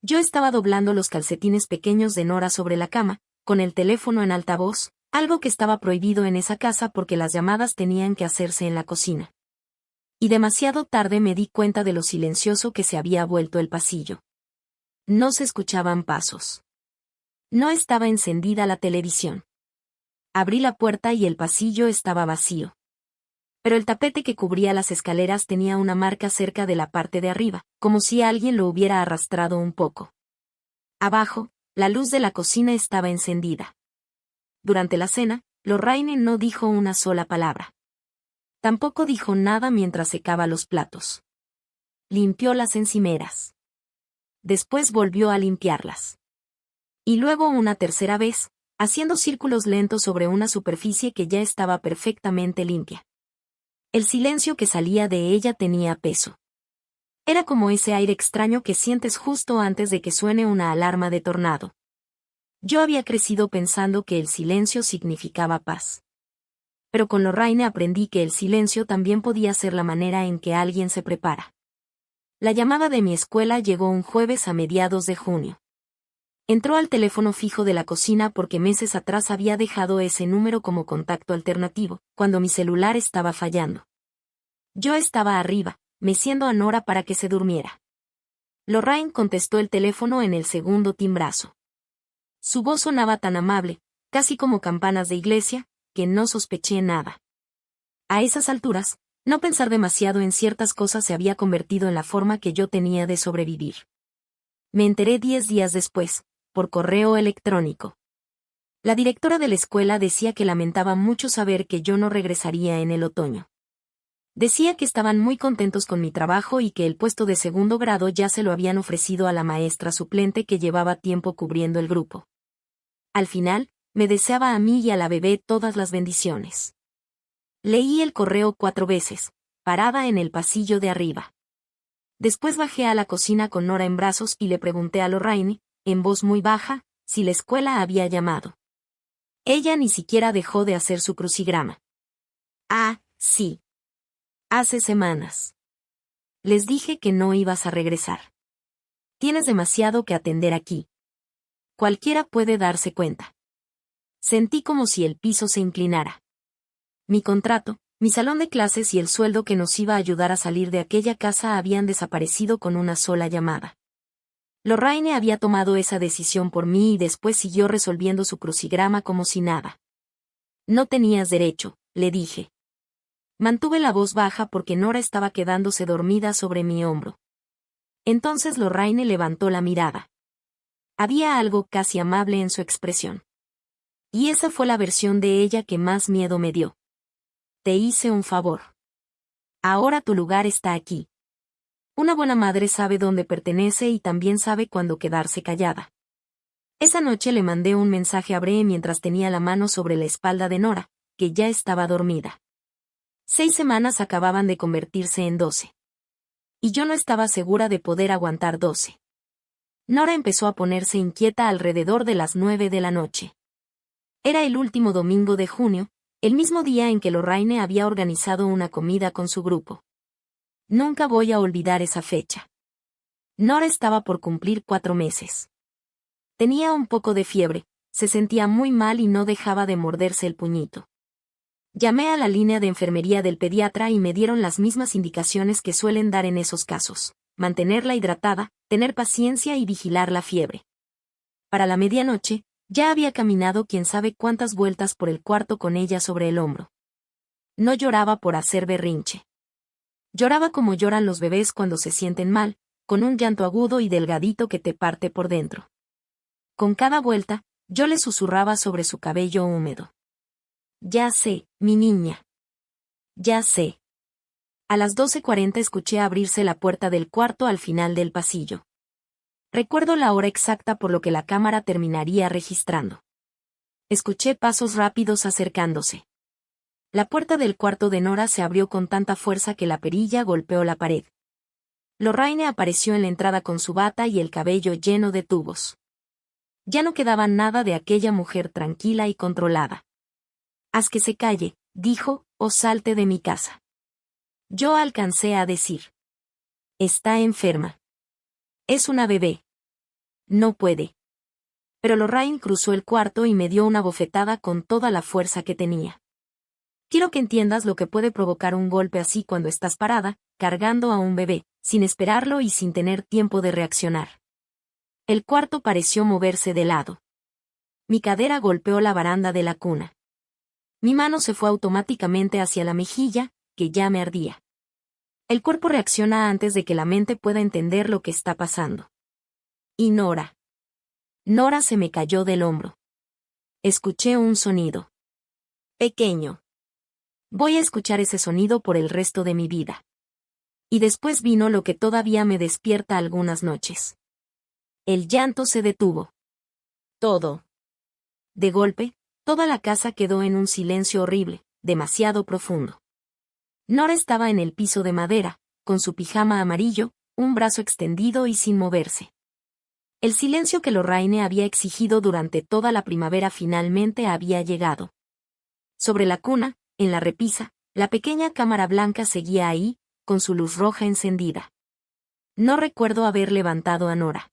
Yo estaba doblando los calcetines pequeños de Nora sobre la cama, con el teléfono en altavoz, algo que estaba prohibido en esa casa porque las llamadas tenían que hacerse en la cocina. Y demasiado tarde me di cuenta de lo silencioso que se había vuelto el pasillo. No se escuchaban pasos. No estaba encendida la televisión. Abrí la puerta y el pasillo estaba vacío. Pero el tapete que cubría las escaleras tenía una marca cerca de la parte de arriba, como si alguien lo hubiera arrastrado un poco. Abajo, la luz de la cocina estaba encendida. Durante la cena, Lorraine no dijo una sola palabra. Tampoco dijo nada mientras secaba los platos. Limpió las encimeras. Después volvió a limpiarlas. Y luego una tercera vez, haciendo círculos lentos sobre una superficie que ya estaba perfectamente limpia. El silencio que salía de ella tenía peso. Era como ese aire extraño que sientes justo antes de que suene una alarma de tornado. Yo había crecido pensando que el silencio significaba paz. Pero con Lorraine aprendí que el silencio también podía ser la manera en que alguien se prepara. La llamada de mi escuela llegó un jueves a mediados de junio. Entró al teléfono fijo de la cocina porque meses atrás había dejado ese número como contacto alternativo, cuando mi celular estaba fallando. Yo estaba arriba, meciendo a Nora para que se durmiera. Lorraine contestó el teléfono en el segundo timbrazo. Su voz sonaba tan amable, casi como campanas de iglesia, que no sospeché nada. A esas alturas, no pensar demasiado en ciertas cosas se había convertido en la forma que yo tenía de sobrevivir. Me enteré 10 días después, por correo electrónico. La directora de la escuela decía que lamentaba mucho saber que yo no regresaría en el otoño. Decía que estaban muy contentos con mi trabajo y que el puesto de segundo grado ya se lo habían ofrecido a la maestra suplente que llevaba tiempo cubriendo el grupo. Al final, me deseaba a mí y a la bebé todas las bendiciones. Leí el correo 4 veces, parada en el pasillo de arriba. Después bajé a la cocina con Nora en brazos y le pregunté a Lorraine, en voz muy baja, si la escuela había llamado. Ella ni siquiera dejó de hacer su crucigrama. Ah, sí. Hace semanas. Les dije que no ibas a regresar. Tienes demasiado que atender aquí. Cualquiera puede darse cuenta. Sentí como si el piso se inclinara. Mi contrato, mi salón de clases y el sueldo que nos iba a ayudar a salir de aquella casa habían desaparecido con una sola llamada. Lorraine había tomado esa decisión por mí y después siguió resolviendo su crucigrama como si nada. No tenías derecho, le dije. Mantuve la voz baja porque Nora estaba quedándose dormida sobre mi hombro. Entonces Lorraine levantó la mirada. Había algo casi amable en su expresión. Y esa fue la versión de ella que más miedo me dio. Te hice un favor. Ahora tu lugar está aquí. Una buena madre sabe dónde pertenece y también sabe cuándo quedarse callada. Esa noche le mandé un mensaje a Bree mientras tenía la mano sobre la espalda de Nora, que ya estaba dormida. 6 semanas acababan de convertirse en 12. Y yo no estaba segura de poder aguantar 12. Nora empezó a ponerse inquieta alrededor de las 9 de la noche. Era el último domingo de junio, el mismo día en que Lorraine había organizado una comida con su grupo. Nunca voy a olvidar esa fecha. Nora estaba por cumplir 4 meses. Tenía un poco de fiebre, se sentía muy mal y no dejaba de morderse el puñito. Llamé a la línea de enfermería del pediatra y me dieron las mismas indicaciones que suelen dar en esos casos. mantenerla hidratada, tener paciencia y vigilar la fiebre. Para la medianoche, ya había caminado quién sabe cuántas vueltas por el cuarto con ella sobre el hombro. No lloraba por hacer berrinche. Lloraba como lloran los bebés cuando se sienten mal, con un llanto agudo y delgadito que te parte por dentro. Con cada vuelta, yo le susurraba sobre su cabello húmedo. Ya sé, mi niña. Ya sé. A las 12:40 escuché abrirse la puerta del cuarto al final del pasillo. Recuerdo la hora exacta por lo que la cámara terminaría registrando. Escuché pasos rápidos acercándose. La puerta del cuarto de Nora se abrió con tanta fuerza que la perilla golpeó la pared. Lorraine apareció en la entrada con su bata y el cabello lleno de tubos. Ya no quedaba nada de aquella mujer tranquila y controlada. Haz que se calle, dijo, o salte de mi casa. Yo alcancé a decir. Está enferma. Es una bebé. No puede. Pero Lorraine cruzó el cuarto y me dio una bofetada con toda la fuerza que tenía. Quiero que entiendas lo que puede provocar un golpe así cuando estás parada, cargando a un bebé, sin esperarlo y sin tener tiempo de reaccionar. El cuarto pareció moverse de lado. Mi cadera golpeó la baranda de la cuna. Mi mano se fue automáticamente hacia la mejilla, que ya me ardía. El cuerpo reacciona antes de que la mente pueda entender lo que está pasando. Y Nora. Nora se me cayó del hombro. Escuché un sonido. Pequeño. Voy a escuchar ese sonido por el resto de mi vida. Y después vino lo que todavía me despierta algunas noches. El llanto se detuvo. Todo. De golpe, toda la casa quedó en un silencio horrible, demasiado profundo. Nora estaba en el piso de madera, con su pijama amarillo, un brazo extendido y sin moverse. El silencio que Lorraine había exigido durante toda la primavera finalmente había llegado. Sobre la cuna, en la repisa, la pequeña cámara blanca seguía ahí, con su luz roja encendida. No recuerdo haber levantado a Nora.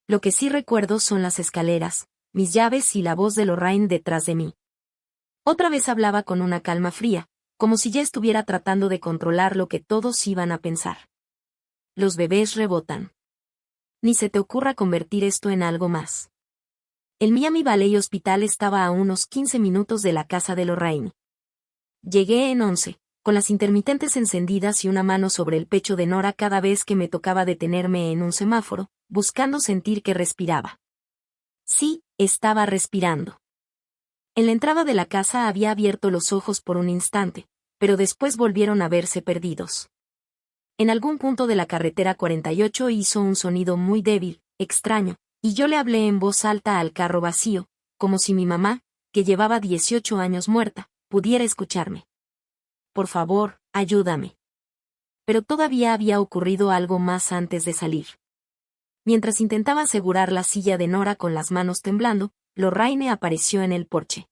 Lo que sí recuerdo son las escaleras, mis llaves y la voz de Lorraine detrás de mí. Otra vez hablaba con una calma fría, como si ya estuviera tratando de controlar lo que todos iban a pensar. Los bebés rebotan. Ni se te ocurra convertir esto en algo más. El Miami Valley Hospital estaba a unos 15 minutos de la casa de Lorraine. Llegué en 11, con las intermitentes encendidas y una mano sobre el pecho de Nora cada vez que me tocaba detenerme en un semáforo, buscando sentir que respiraba. Sí, estaba respirando. En la entrada de la casa había abierto los ojos por un instante, pero después volvieron a verse perdidos. En algún punto de la carretera 48 hizo un sonido muy débil, extraño, y yo le hablé en voz alta al carro vacío, como si mi mamá, que llevaba 18 años muerta, pudiera escucharme. Por favor, ayúdame. Pero todavía había ocurrido algo más antes de salir. Mientras intentaba asegurar la silla de Nora con las manos temblando, Lorraine apareció en el porche.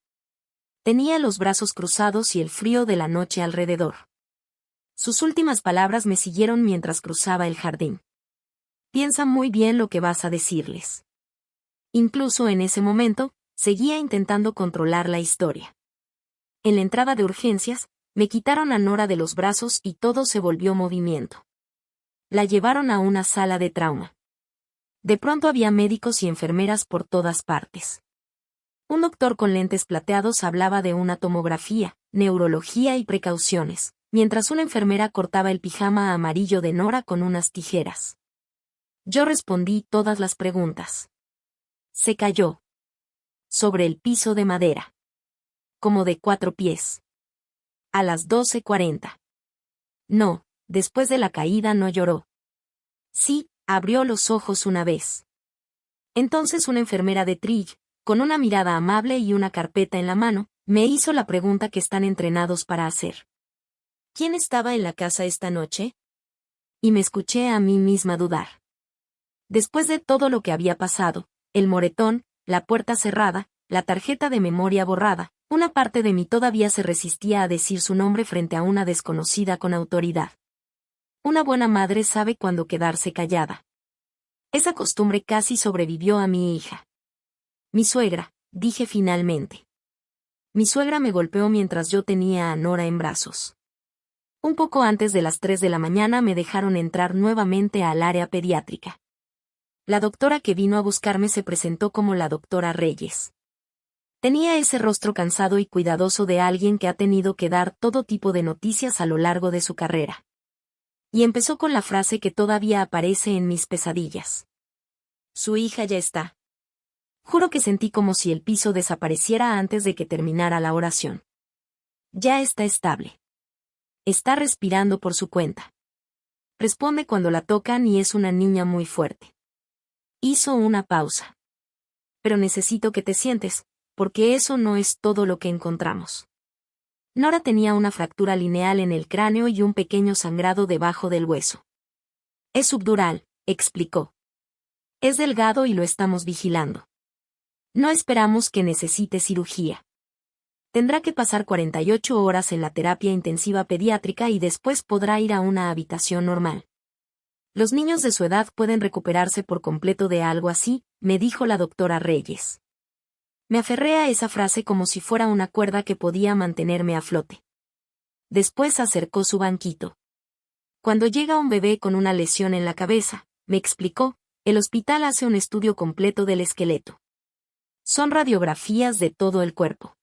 Tenía los brazos cruzados y el frío de la noche alrededor. Sus últimas palabras me siguieron mientras cruzaba el jardín. Piensa muy bien lo que vas a decirles. Incluso en ese momento, seguía intentando controlar la historia. En la entrada de urgencias, me quitaron a Nora de los brazos y todo se volvió movimiento. La llevaron a una sala de trauma. De pronto había médicos y enfermeras por todas partes. Un doctor con lentes plateados hablaba de una tomografía, neurología y precauciones, mientras una enfermera cortaba el pijama amarillo de Nora con unas tijeras. Yo respondí todas las preguntas. Se cayó. Sobre el piso de madera. Como de 4 pies. A las 12:40. No, después de la caída no lloró. Sí, abrió los ojos una vez. Entonces una enfermera de Trill, con una mirada amable y una carpeta en la mano, me hizo la pregunta que están entrenados para hacer. ¿Quién estaba en la casa esta noche? Y me escuché a mí misma dudar. Después de todo lo que había pasado, el moretón, la puerta cerrada, la tarjeta de memoria borrada, una parte de mí todavía se resistía a decir su nombre frente a una desconocida con autoridad. Una buena madre sabe cuándo quedarse callada. Esa costumbre casi sobrevivió a mi hija. Mi suegra, dije finalmente. Mi suegra me golpeó mientras yo tenía a Nora en brazos. Un poco antes de las 3 de la mañana me dejaron entrar nuevamente al área pediátrica. La doctora que vino a buscarme se presentó como la doctora Reyes. Tenía ese rostro cansado y cuidadoso de alguien que ha tenido que dar todo tipo de noticias a lo largo de su carrera. Y empezó con la frase que todavía aparece en mis pesadillas. Su hija ya está. Juro que sentí como si el piso desapareciera antes de que terminara la oración. Ya está estable. Está respirando por su cuenta. Responde cuando la tocan y es una niña muy fuerte. Hizo una pausa. Pero necesito que te sientes, porque eso no es todo lo que encontramos. Nora tenía una fractura lineal en el cráneo y un pequeño sangrado debajo del hueso. Es subdural, explicó. Es delgado y lo estamos vigilando. No esperamos que necesite cirugía. Tendrá que pasar 48 horas en la terapia intensiva pediátrica y después podrá ir a una habitación normal. Los niños de su edad pueden recuperarse por completo de algo así, me dijo la doctora Reyes. Me aferré a esa frase como si fuera una cuerda que podía mantenerme a flote. Después acercó su banquito. Cuando llega un bebé con una lesión en la cabeza, me explicó, el hospital hace un estudio completo del esqueleto. Son radiografías de todo el cuerpo.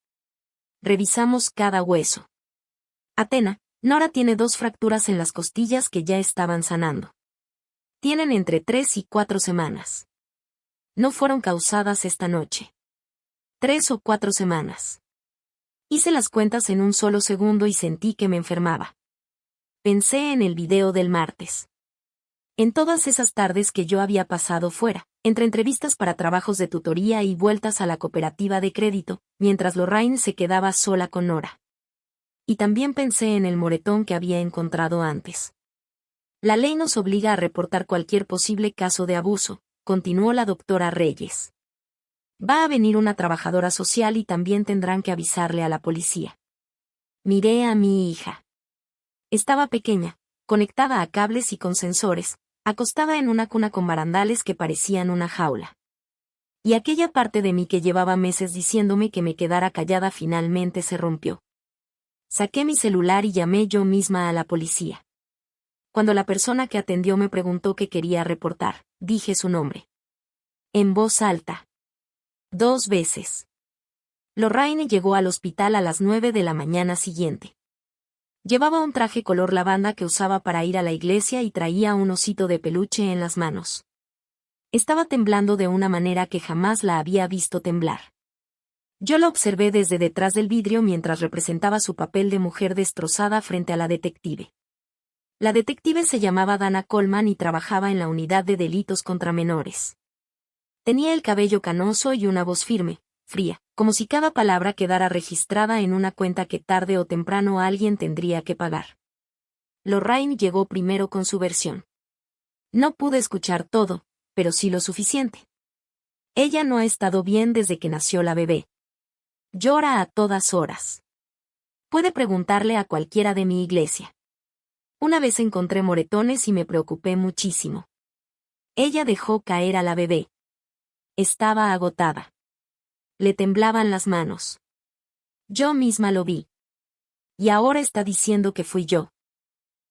Revisamos cada hueso. Atena, Nora tiene 2 fracturas en las costillas que ya estaban sanando. Tienen entre 3 y 4 semanas. No fueron causadas esta noche. 3 o 4 semanas. Hice las cuentas en un solo segundo y sentí que me enfermaba. Pensé en el video del martes. En todas esas tardes que yo había pasado fuera, entre entrevistas para trabajos de tutoría y vueltas a la cooperativa de crédito, mientras Lorraine se quedaba sola con Nora. Y también pensé en el moretón que había encontrado antes. La ley nos obliga a reportar cualquier posible caso de abuso, continuó la doctora Reyes. Va a venir una trabajadora social y también tendrán que avisarle a la policía. Miré a mi hija. Estaba pequeña, conectada a cables y con sensores, acostada en una cuna con barandales que parecían una jaula. Y aquella parte de mí que llevaba meses diciéndome que me quedara callada finalmente se rompió. Saqué mi celular y llamé yo misma a la policía. Cuando la persona que atendió me preguntó qué quería reportar, dije su nombre. En voz alta. 2 veces. Lorraine llegó al hospital a las 9 de la mañana siguiente. Llevaba un traje color lavanda que usaba para ir a la iglesia y traía un osito de peluche en las manos. Estaba temblando de una manera que jamás la había visto temblar. Yo la observé desde detrás del vidrio mientras representaba su papel de mujer destrozada frente a la detective. La detective se llamaba Dana Coleman y trabajaba en la unidad de delitos contra menores. Tenía el cabello canoso y una voz firme, fría, como si cada palabra quedara registrada en una cuenta que tarde o temprano alguien tendría que pagar. Lorraine llegó primero con su versión. No pude escuchar todo, pero sí lo suficiente. Ella no ha estado bien desde que nació la bebé. Llora a todas horas. Puede preguntarle a cualquiera de mi iglesia. Una vez encontré moretones y me preocupé muchísimo. Ella dejó caer a la bebé. Estaba agotada. Le temblaban las manos. Yo misma lo vi. Y ahora está diciendo que fui yo.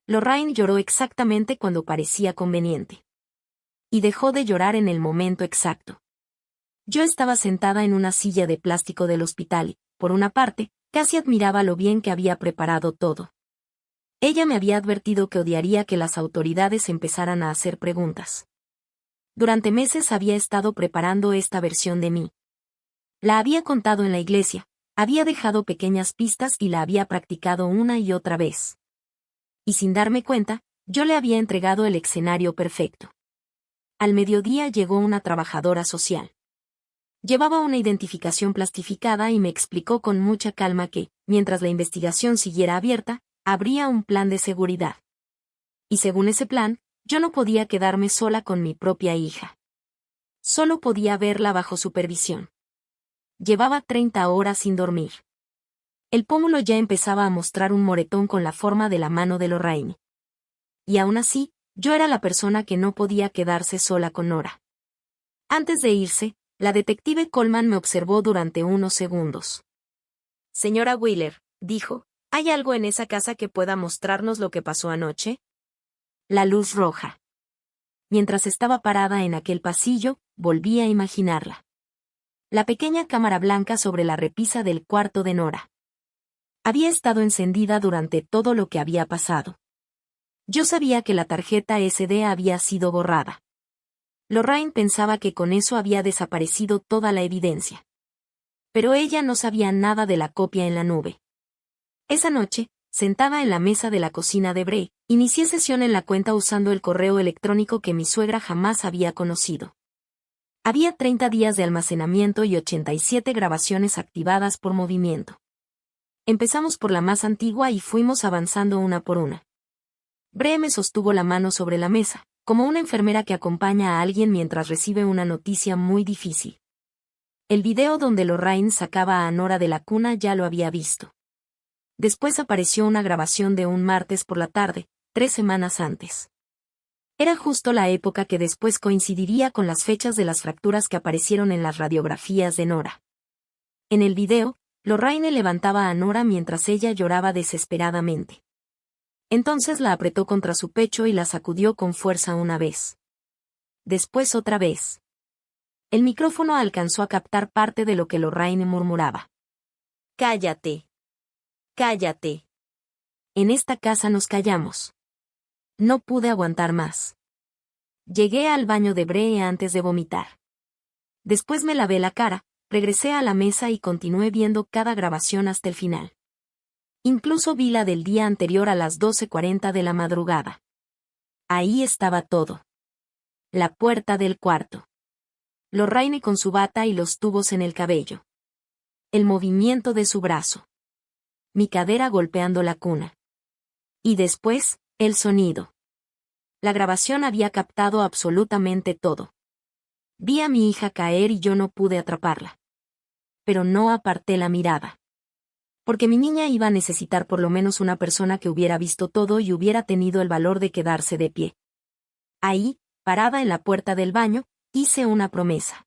Lorraine lloró exactamente cuando parecía conveniente. Y dejó de llorar en el momento exacto. Yo estaba sentada en una silla de plástico del hospital y, por una parte, casi admiraba lo bien que había preparado todo. Ella me había advertido que odiaría que las autoridades empezaran a hacer preguntas. Durante meses había estado preparando esta versión de mí. La había contado en la iglesia, había dejado pequeñas pistas y la había practicado una y otra vez. Y sin darme cuenta, yo le había entregado el escenario perfecto. Al mediodía llegó una trabajadora social. Llevaba una identificación plastificada y me explicó con mucha calma que, mientras la investigación siguiera abierta, habría un plan de seguridad. Y según ese plan, yo no podía quedarme sola con mi propia hija. Solo podía verla bajo supervisión. Llevaba 30 horas sin dormir. El pómulo ya empezaba a mostrar un moretón con la forma de la mano de Lorraine. Y aún así, yo era la persona que no podía quedarse sola con Nora. Antes de irse, la detective Coleman me observó durante unos segundos. Señora Wheeler, dijo, ¿Hay algo en esa casa que pueda mostrarnos lo que pasó anoche? La luz roja. Mientras estaba parada en aquel pasillo, volví a imaginarla. La pequeña cámara blanca sobre la repisa del cuarto de Nora. Había estado encendida durante todo lo que había pasado. Yo sabía que la tarjeta SD había sido borrada. Lorraine pensaba que con eso había desaparecido toda la evidencia. Pero ella no sabía nada de la copia en la nube. Esa noche, sentada en la mesa de la cocina de Bray, inicié sesión en la cuenta usando el correo electrónico que mi suegra jamás había conocido. Había 30 días de almacenamiento y 87 grabaciones activadas por movimiento. Empezamos por la más antigua y fuimos avanzando una por una. Bray me sostuvo la mano sobre la mesa, como una enfermera que acompaña a alguien mientras recibe una noticia muy difícil. El video donde Lorraine sacaba a Nora de la cuna ya lo había visto. Después apareció una grabación de un martes por la tarde, 3 semanas antes. Era justo la época que después coincidiría con las fechas de las fracturas que aparecieron en las radiografías de Nora. En el video, Lorraine levantaba a Nora mientras ella lloraba desesperadamente. Entonces la apretó contra su pecho y la sacudió con fuerza una vez. Después otra vez. El micrófono alcanzó a captar parte de lo que Lorraine murmuraba. «Cállate. Cállate. En esta casa nos callamos». No pude aguantar más. Llegué al baño de Bray antes de vomitar. Después me lavé la cara, regresé a la mesa y continué viendo cada grabación hasta el final. Incluso vi la del día anterior a las 12:40 de la madrugada. Ahí estaba todo. La puerta del cuarto. Lorraine con su bata y los tubos en el cabello. El movimiento de su brazo. Mi cadera golpeando la cuna. Y después, el sonido. La grabación había captado absolutamente todo. Vi a mi hija caer y yo no pude atraparla. Pero no aparté la mirada. Porque mi niña iba a necesitar por lo menos una persona que hubiera visto todo y hubiera tenido el valor de quedarse de pie. Ahí, parada en la puerta del baño, hice una promesa.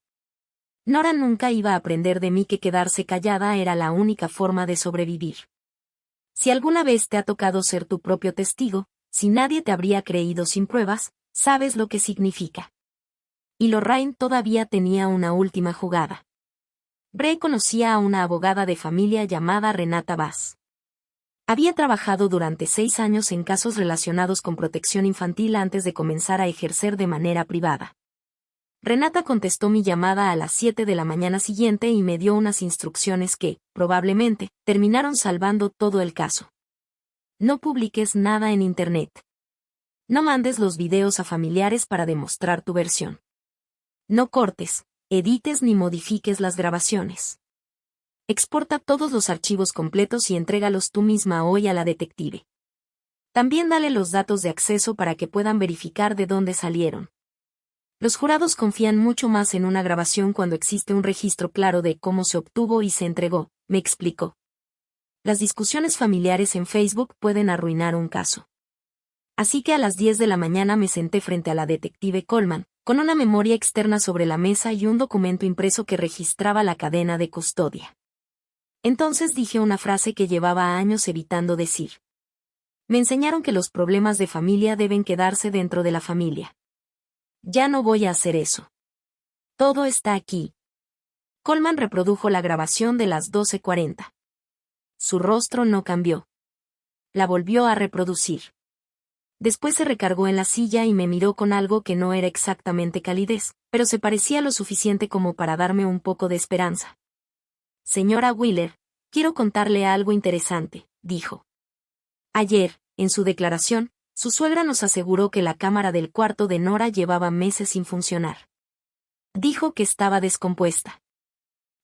Nora nunca iba a aprender de mí que quedarse callada era la única forma de sobrevivir. Si alguna vez te ha tocado ser tu propio testigo, si nadie te habría creído sin pruebas, sabes lo que significa. Y Lorraine todavía tenía una última jugada. Bray conocía a una abogada de familia llamada Renata Bass. Había trabajado durante 6 años en casos relacionados con protección infantil antes de comenzar a ejercer de manera privada. Renata contestó mi llamada a las 7 de la mañana siguiente y me dio unas instrucciones que, probablemente, terminaron salvando todo el caso. No publiques nada en Internet. No mandes los videos a familiares para demostrar tu versión. No cortes, edites ni modifiques las grabaciones. Exporta todos los archivos completos y entrégalos tú misma hoy a la detective. También dale los datos de acceso para que puedan verificar de dónde salieron. Los jurados confían mucho más en una grabación cuando existe un registro claro de cómo se obtuvo y se entregó, me explicó. Las discusiones familiares en Facebook pueden arruinar un caso. Así que a las 10 de la mañana me senté frente a la detective Coleman, con una memoria externa sobre la mesa y un documento impreso que registraba la cadena de custodia. Entonces dije una frase que llevaba años evitando decir. Me enseñaron que los problemas de familia deben quedarse dentro de la familia. Ya no voy a hacer eso. Todo está aquí. Coleman reprodujo la grabación de las 12:40. Su rostro no cambió. La volvió a reproducir. Después se recargó en la silla y me miró con algo que no era exactamente calidez, pero se parecía lo suficiente como para darme un poco de esperanza. Señora Wheeler, quiero contarle algo interesante, dijo. Ayer, en su declaración, su suegra nos aseguró que la cámara del cuarto de Nora llevaba meses sin funcionar. Dijo que estaba descompuesta.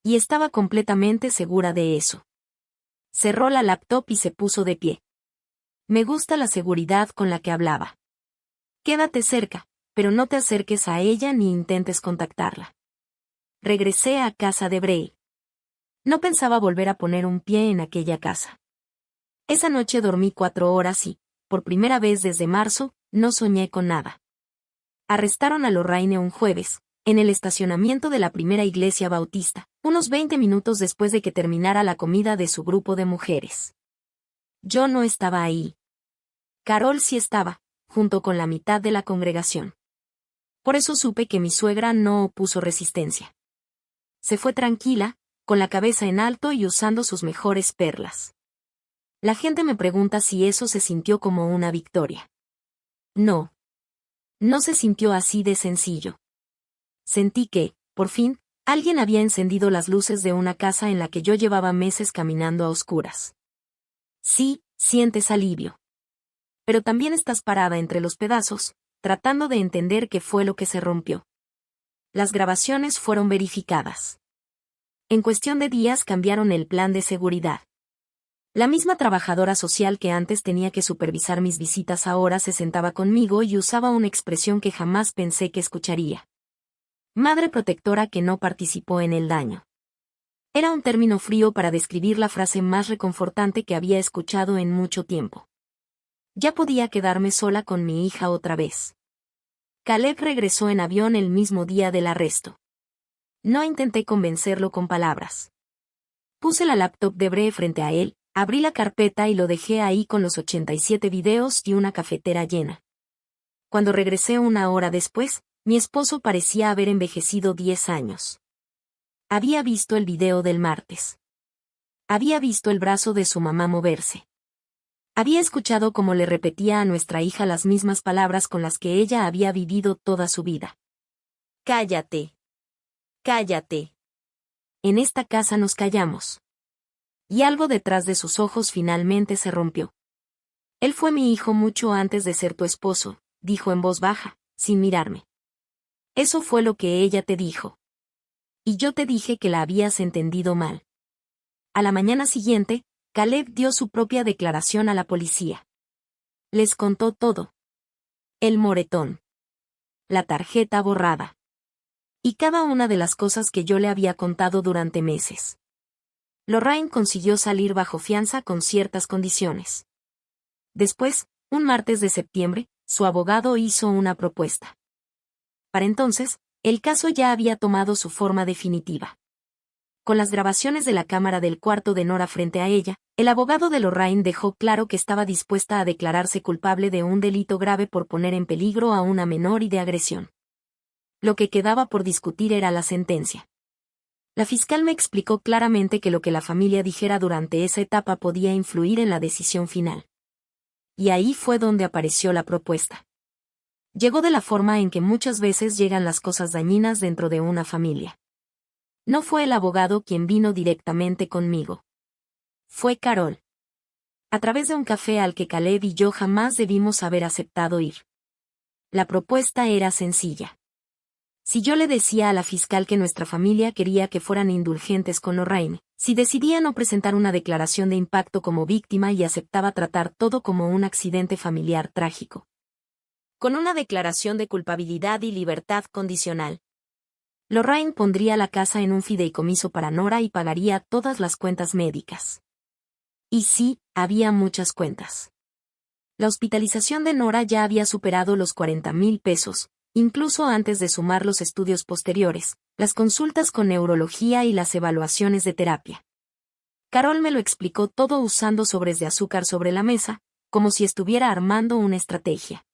Y estaba completamente segura de eso. Cerró la laptop y se puso de pie. Me gusta la seguridad con la que hablaba. Quédate cerca, pero no te acerques a ella ni intentes contactarla. Regresé a casa de Bray. No pensaba volver a poner un pie en aquella casa. Esa noche dormí 4 horas y, por primera vez desde marzo, no soñé con nada. Arrestaron a Lorraine un jueves, en el estacionamiento de la primera iglesia bautista, unos 20 minutos después de que terminara la comida de su grupo de mujeres. Yo no estaba ahí. Carol sí estaba, junto con la mitad de la congregación. Por eso supe que mi suegra no opuso resistencia. Se fue tranquila, con la cabeza en alto y usando sus mejores perlas. La gente me pregunta si eso se sintió como una victoria. No. No se sintió así de sencillo. Sentí que, por fin, alguien había encendido las luces de una casa en la que yo llevaba meses caminando a oscuras. Sí, sientes alivio. Pero también estás parada entre los pedazos, tratando de entender qué fue lo que se rompió. Las grabaciones fueron verificadas. En cuestión de días cambiaron el plan de seguridad. La misma trabajadora social que antes tenía que supervisar mis visitas ahora se sentaba conmigo y usaba una expresión que jamás pensé que escucharía. Madre protectora que no participó en el daño. Era un término frío para describir la frase más reconfortante que había escuchado en mucho tiempo. Ya podía quedarme sola con mi hija otra vez. Caleb regresó en avión el mismo día del arresto. No intenté convencerlo con palabras. Puse la laptop de Bree frente a él, abrí la carpeta y lo dejé ahí con los 87 videos y una cafetera llena. Cuando regresé una hora después, mi esposo parecía haber envejecido 10 años. Había visto el video del martes. Había visto el brazo de su mamá moverse. Había escuchado cómo le repetía a nuestra hija las mismas palabras con las que ella había vivido toda su vida. Cállate. Cállate. En esta casa nos callamos. Y algo detrás de sus ojos finalmente se rompió. Él fue mi hijo mucho antes de ser tu esposo, dijo en voz baja, sin mirarme. Eso fue lo que ella te dijo. Y yo te dije que la habías entendido mal. A la mañana siguiente, Caleb dio su propia declaración a la policía. Les contó todo. El moretón. La tarjeta borrada. Y cada una de las cosas que yo le había contado durante meses. Lorraine consiguió salir bajo fianza con ciertas condiciones. Después, un martes de septiembre, su abogado hizo una propuesta. Para entonces, el caso ya había tomado su forma definitiva. Con las grabaciones de la cámara del cuarto de Nora frente a ella, el abogado de Lorraine dejó claro que estaba dispuesta a declararse culpable de un delito grave por poner en peligro a una menor y de agresión. Lo que quedaba por discutir era la sentencia. La fiscal me explicó claramente que lo que la familia dijera durante esa etapa podía influir en la decisión final. Y ahí fue donde apareció la propuesta. Llegó de la forma en que muchas veces llegan las cosas dañinas dentro de una familia. No fue el abogado quien vino directamente conmigo. Fue Carol. A través de un café al que Caleb y yo jamás debimos haber aceptado ir. La propuesta era sencilla. Si yo le decía a la fiscal que nuestra familia quería que fueran indulgentes con Lorraine, si decidía no presentar una declaración de impacto como víctima y aceptaba tratar todo como un accidente familiar trágico. Con una declaración de culpabilidad y libertad condicional. Lorraine pondría la casa en un fideicomiso para Nora y pagaría todas las cuentas médicas. Y sí, había muchas cuentas. La hospitalización de Nora ya había superado los 40,000 pesos, incluso antes de sumar los estudios posteriores, las consultas con neurología y las evaluaciones de terapia. Carol me lo explicó todo usando sobres de azúcar sobre la mesa, como si estuviera armando una estrategia.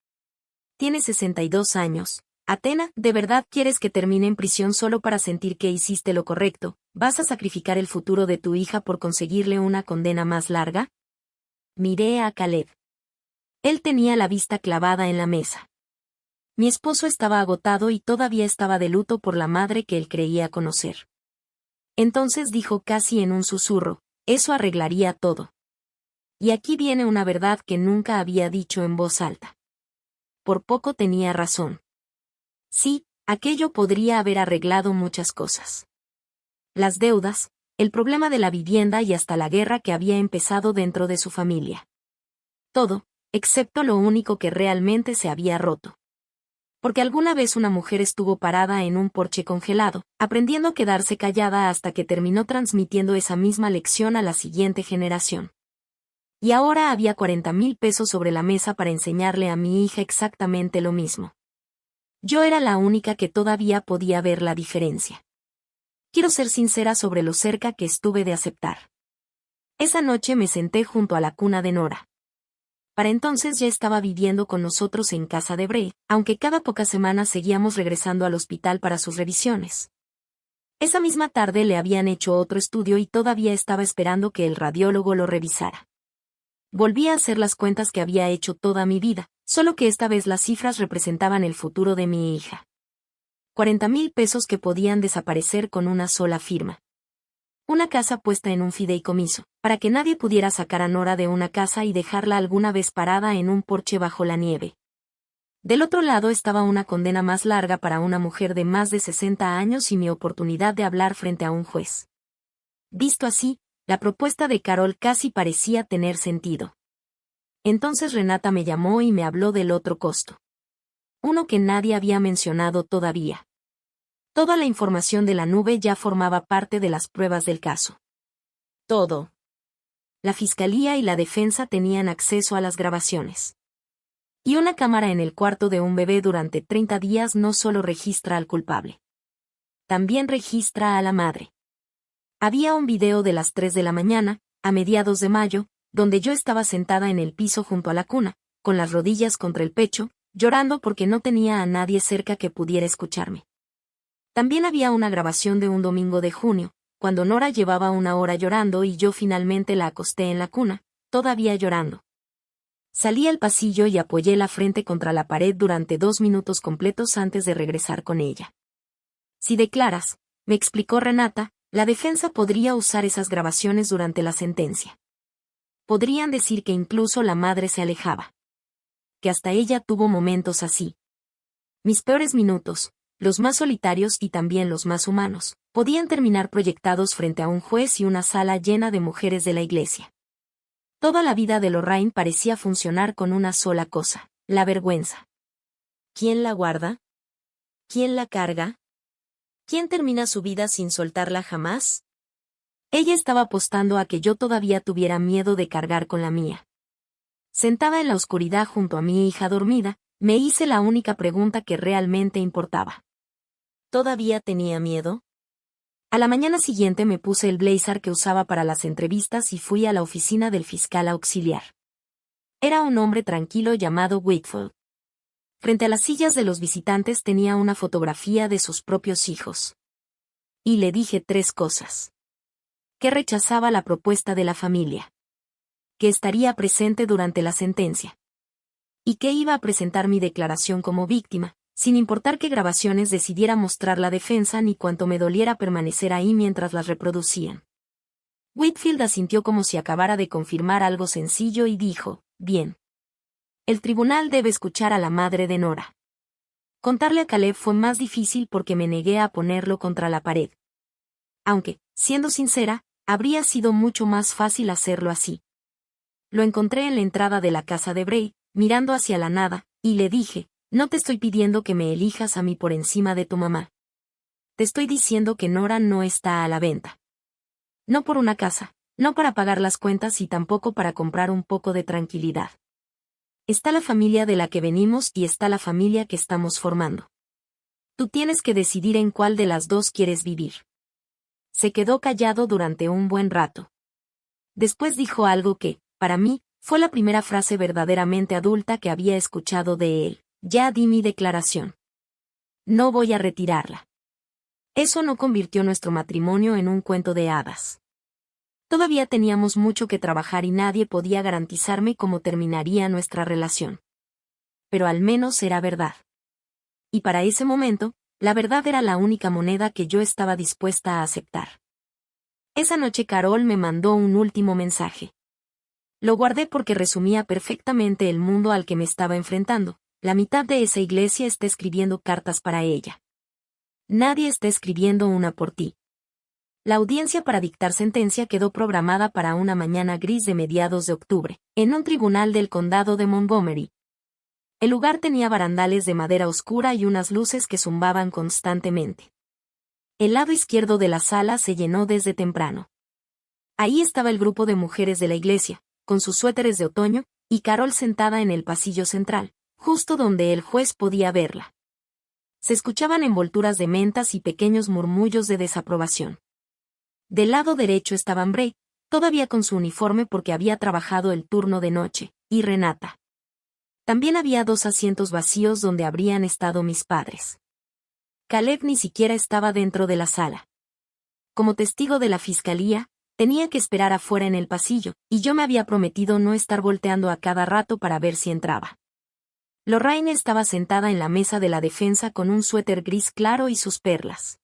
Tiene 62 años. Atena, ¿de verdad quieres que termine en prisión solo para sentir que hiciste lo correcto? ¿Vas a sacrificar el futuro de tu hija por conseguirle una condena más larga? Miré a Caleb. Él tenía la vista clavada en la mesa. Mi esposo estaba agotado y todavía estaba de luto por la madre que él creía conocer. Entonces dijo casi en un susurro, eso arreglaría todo. Y aquí viene una verdad que nunca había dicho en voz alta. Por poco tenía razón. Sí, aquello podría haber arreglado muchas cosas. Las deudas, el problema de la vivienda y hasta la guerra que había empezado dentro de su familia. Todo, excepto lo único que realmente se había roto. Porque alguna vez una mujer estuvo parada en un porche congelado, aprendiendo a quedarse callada hasta que terminó transmitiendo esa misma lección a la siguiente generación. Y ahora había 40,000 pesos sobre la mesa para enseñarle a mi hija exactamente lo mismo. Yo era la única que todavía podía ver la diferencia. Quiero ser sincera sobre lo cerca que estuve de aceptar. Esa noche me senté junto a la cuna de Nora. Para entonces ya estaba viviendo con nosotros en casa de Bray, aunque cada pocas semanas seguíamos regresando al hospital para sus revisiones. Esa misma tarde le habían hecho otro estudio y todavía estaba esperando que el radiólogo lo revisara. Volví a hacer las cuentas que había hecho toda mi vida, solo que esta vez las cifras representaban el futuro de mi hija. 40,000 pesos que podían desaparecer con una sola firma. Una casa puesta en un fideicomiso, para que nadie pudiera sacar a Nora de una casa y dejarla alguna vez parada en un porche bajo la nieve. Del otro lado estaba una condena más larga para una mujer de más de 60 años y mi oportunidad de hablar frente a un juez. Visto así, la propuesta de Carol casi parecía tener sentido. Entonces Renata me llamó y me habló del otro costo. Uno que nadie había mencionado todavía. Toda la información de la nube ya formaba parte de las pruebas del caso. Todo. La fiscalía y la defensa tenían acceso a las grabaciones. Y una cámara en el cuarto de un bebé durante 30 días no solo registra al culpable. También registra a la madre. Había un video de las 3 de la mañana, a mediados de mayo, donde yo estaba sentada en el piso junto a la cuna, con las rodillas contra el pecho, llorando porque no tenía a nadie cerca que pudiera escucharme. También había una grabación de un domingo de junio, cuando Nora llevaba 1 hora llorando y yo finalmente la acosté en la cuna, todavía llorando. Salí al pasillo y apoyé la frente contra la pared durante 2 minutos completos antes de regresar con ella. Si declaras, me explicó Renata, la defensa podría usar esas grabaciones durante la sentencia. Podrían decir que incluso la madre se alejaba. Que hasta ella tuvo momentos así. Mis peores minutos, los más solitarios y también los más humanos, podían terminar proyectados frente a un juez y una sala llena de mujeres de la iglesia. Toda la vida de Lorraine parecía funcionar con una sola cosa, la vergüenza. ¿Quién la guarda? ¿Quién la carga? ¿Quién termina su vida sin soltarla jamás? Ella estaba apostando a que yo todavía tuviera miedo de cargar con la mía. Sentada en la oscuridad junto a mi hija dormida, me hice la única pregunta que realmente importaba. ¿Todavía tenía miedo? A la mañana siguiente me puse el blazer que usaba para las entrevistas y fui a la oficina del fiscal auxiliar. Era un hombre tranquilo llamado Whitfield. Frente a las sillas de los visitantes tenía una fotografía de sus propios hijos. Y le dije 3 cosas. Que rechazaba la propuesta de la familia. Que estaría presente durante la sentencia. Y que iba a presentar mi declaración como víctima, sin importar qué grabaciones decidiera mostrar la defensa ni cuánto me doliera permanecer ahí mientras las reproducían. Whitfield asintió como si acabara de confirmar algo sencillo y dijo, bien. El tribunal debe escuchar a la madre de Nora. Contarle a Caleb fue más difícil porque me negué a ponerlo contra la pared. Aunque, siendo sincera, habría sido mucho más fácil hacerlo así. Lo encontré en la entrada de la casa de Bray, mirando hacia la nada, y le dije, no te estoy pidiendo que me elijas a mí por encima de tu mamá. Te estoy diciendo que Nora no está a la venta. No por una casa, no para pagar las cuentas y tampoco para comprar un poco de tranquilidad. Está la familia de la que venimos y está la familia que estamos formando. Tú tienes que decidir en cuál de las dos quieres vivir. Se quedó callado durante un buen rato. Después dijo algo que, para mí, fue la primera frase verdaderamente adulta que había escuchado de él. Ya di mi declaración. No voy a retirarla. Eso no convirtió nuestro matrimonio en un cuento de hadas. Todavía teníamos mucho que trabajar y nadie podía garantizarme cómo terminaría nuestra relación. Pero al menos era verdad. Y para ese momento, la verdad era la única moneda que yo estaba dispuesta a aceptar. Esa noche Carol me mandó un último mensaje. Lo guardé porque resumía perfectamente el mundo al que me estaba enfrentando. La mitad de esa iglesia está escribiendo cartas para ella. Nadie está escribiendo una por ti. La audiencia para dictar sentencia quedó programada para una mañana gris de mediados de octubre, en un tribunal del condado de Montgomery. El lugar tenía barandales de madera oscura y unas luces que zumbaban constantemente. El lado izquierdo de la sala se llenó desde temprano. Ahí estaba el grupo de mujeres de la iglesia, con sus suéteres de otoño, y Carol sentada en el pasillo central, justo donde el juez podía verla. Se escuchaban envolturas de mentas y pequeños murmullos de desaprobación. Del lado derecho estaban Bray, todavía con su uniforme porque había trabajado el turno de noche, y Renata. También había 2 asientos vacíos donde habrían estado mis padres. Caleb ni siquiera estaba dentro de la sala. Como testigo de la fiscalía, tenía que esperar afuera en el pasillo, y yo me había prometido no estar volteando a cada rato para ver si entraba. Lorraine estaba sentada en la mesa de la defensa con un suéter gris claro y sus perlas.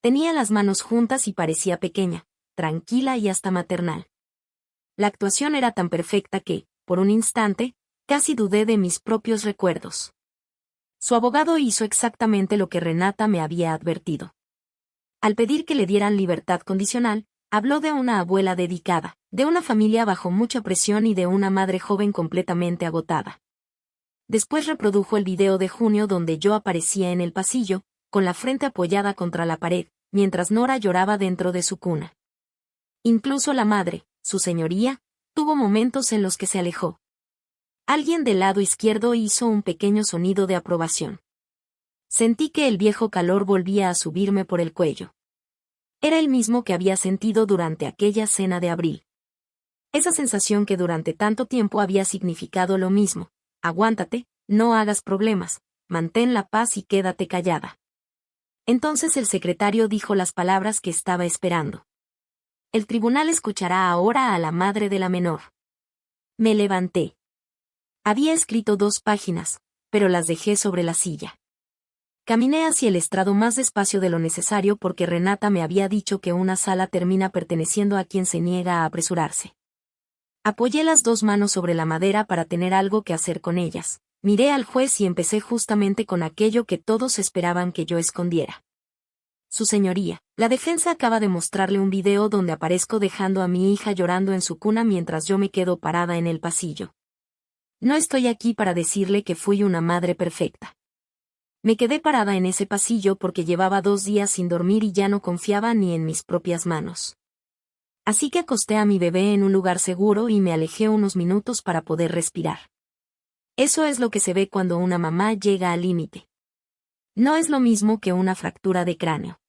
Tenía las manos juntas y parecía pequeña, tranquila y hasta maternal. La actuación era tan perfecta que, por un instante, casi dudé de mis propios recuerdos. Su abogado hizo exactamente lo que Renata me había advertido. Al pedir que le dieran libertad condicional, habló de una abuela dedicada, de una familia bajo mucha presión y de una madre joven completamente agotada. Después reprodujo el video de junio donde yo aparecía en el pasillo, con la frente apoyada contra la pared, mientras Nora lloraba dentro de su cuna. Incluso la madre, su señoría, tuvo momentos en los que se alejó. Alguien del lado izquierdo hizo un pequeño sonido de aprobación. Sentí que el viejo calor volvía a subirme por el cuello. Era el mismo que había sentido durante aquella cena de abril. Esa sensación que durante tanto tiempo había significado lo mismo: aguántate, no hagas problemas, mantén la paz y quédate callada. Entonces el secretario dijo las palabras que estaba esperando. El tribunal escuchará ahora a la madre de la menor. Me levanté. Había escrito 2 páginas, pero las dejé sobre la silla. Caminé hacia el estrado más despacio de lo necesario porque Renata me había dicho que una sala termina perteneciendo a quien se niega a apresurarse. Apoyé las 2 manos sobre la madera para tener algo que hacer con ellas. Miré al juez y empecé justamente con aquello que todos esperaban que yo escondiera. Su señoría, la defensa acaba de mostrarle un video donde aparezco dejando a mi hija llorando en su cuna mientras yo me quedo parada en el pasillo. No estoy aquí para decirle que fui una madre perfecta. Me quedé parada en ese pasillo porque llevaba 2 días sin dormir y ya no confiaba ni en mis propias manos. Así que acosté a mi bebé en un lugar seguro y me alejé unos minutos para poder respirar. Eso es lo que se ve cuando una mamá llega al límite. No es lo mismo que una fractura de cráneo.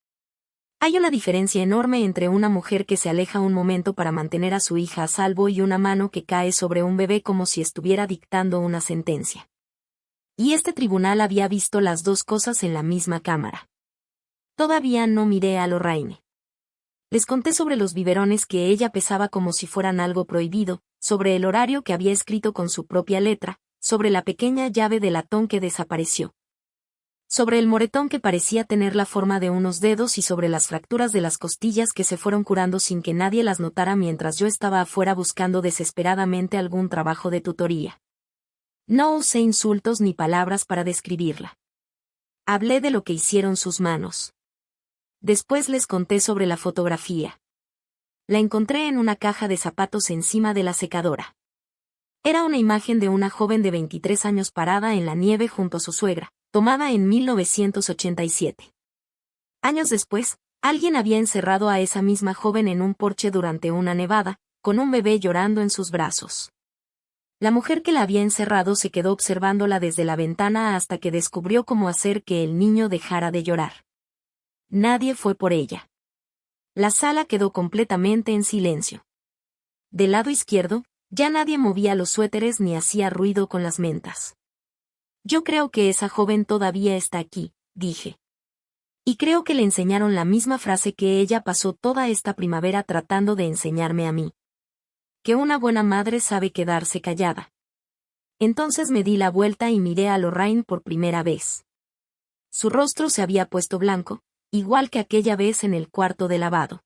Hay una diferencia enorme entre una mujer que se aleja un momento para mantener a su hija a salvo y una mano que cae sobre un bebé como si estuviera dictando una sentencia. Y este tribunal había visto las 2 cosas en la misma cámara. Todavía no miré a Lorraine. Les conté sobre los biberones que ella pesaba como si fueran algo prohibido, sobre el horario que había escrito con su propia letra, sobre la pequeña llave de latón que desapareció, sobre el moretón que parecía tener la forma de unos dedos y sobre las fracturas de las costillas que se fueron curando sin que nadie las notara mientras yo estaba afuera buscando desesperadamente algún trabajo de tutoría. No usé insultos ni palabras para describirla. Hablé de lo que hicieron sus manos. Después les conté sobre la fotografía. La encontré en una caja de zapatos encima de la secadora. Era una imagen de una joven de 23 años parada en la nieve junto a su suegra, tomada en 1987. Años después, alguien había encerrado a esa misma joven en un porche durante una nevada, con un bebé llorando en sus brazos. La mujer que la había encerrado se quedó observándola desde la ventana hasta que descubrió cómo hacer que el niño dejara de llorar. Nadie fue por ella. La sala quedó completamente en silencio. Del lado izquierdo, ya nadie movía los suéteres ni hacía ruido con las mentas. Yo creo que esa joven todavía está aquí, dije. Y creo que le enseñaron la misma frase que ella pasó toda esta primavera tratando de enseñarme a mí. Que una buena madre sabe quedarse callada. Entonces me di la vuelta y miré a Lorraine por primera vez. Su rostro se había puesto blanco, igual que aquella vez en el cuarto de lavado.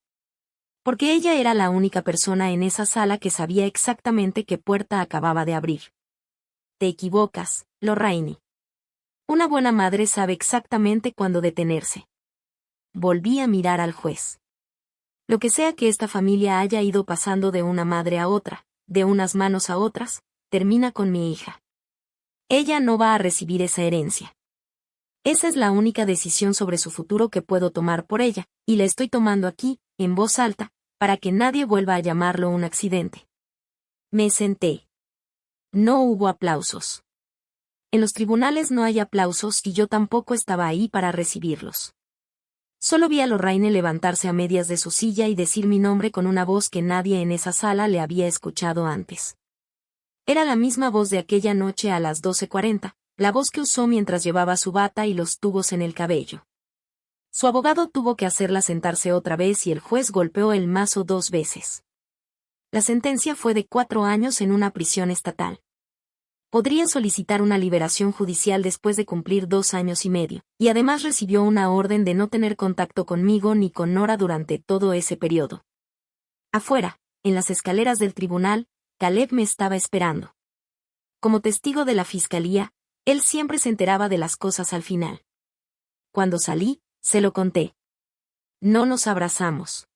Porque ella era la única persona en esa sala que sabía exactamente qué puerta acababa de abrir. Te equivocas, Lorraine. Una buena madre sabe exactamente cuándo detenerse. Volví a mirar al juez. Lo que sea que esta familia haya ido pasando de una madre a otra, de unas manos a otras, termina con mi hija. Ella no va a recibir esa herencia. Esa es la única decisión sobre su futuro que puedo tomar por ella, y la estoy tomando aquí, en voz alta, para que nadie vuelva a llamarlo un accidente. Me senté. No hubo aplausos. En los tribunales no hay aplausos y yo tampoco estaba ahí para recibirlos. Solo vi a Lorraine levantarse a medias de su silla y decir mi nombre con una voz que nadie en esa sala le había escuchado antes. Era la misma voz de aquella noche a las 12:40, la voz que usó mientras llevaba su bata y los tubos en el cabello. Su abogado tuvo que hacerla sentarse otra vez y el juez golpeó el mazo 2 veces. La sentencia fue de 4 años en una prisión estatal. Podría solicitar una liberación judicial después de cumplir 2 años y medio, y además recibió una orden de no tener contacto conmigo ni con Nora durante todo ese periodo. Afuera, en las escaleras del tribunal, Caleb me estaba esperando. Como testigo de la fiscalía, él siempre se enteraba de las cosas al final. Cuando salí, se lo conté. No nos abrazamos.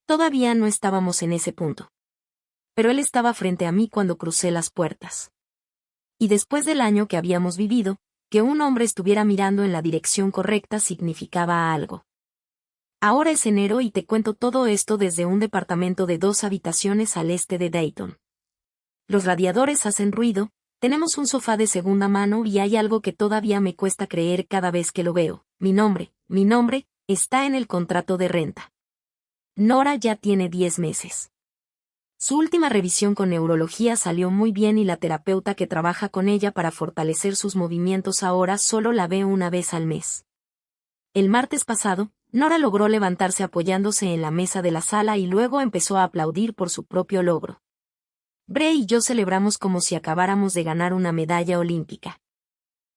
Todavía no estábamos en ese punto. Pero él estaba frente a mí cuando crucé las puertas. Y después del año que habíamos vivido, que un hombre estuviera mirando en la dirección correcta significaba algo. Ahora es enero y te cuento todo esto desde un departamento de 2 habitaciones al este de Dayton. Los radiadores hacen ruido, tenemos un sofá de segunda mano y hay algo que todavía me cuesta creer cada vez que lo veo. Mi nombre, está en el contrato de renta. Nora ya tiene 10 meses. Su última revisión con neurología salió muy bien y la terapeuta que trabaja con ella para fortalecer sus movimientos ahora solo la ve una vez al mes. El martes pasado, Nora logró levantarse apoyándose en la mesa de la sala y luego empezó a aplaudir por su propio logro. Bray y yo celebramos como si acabáramos de ganar una medalla olímpica.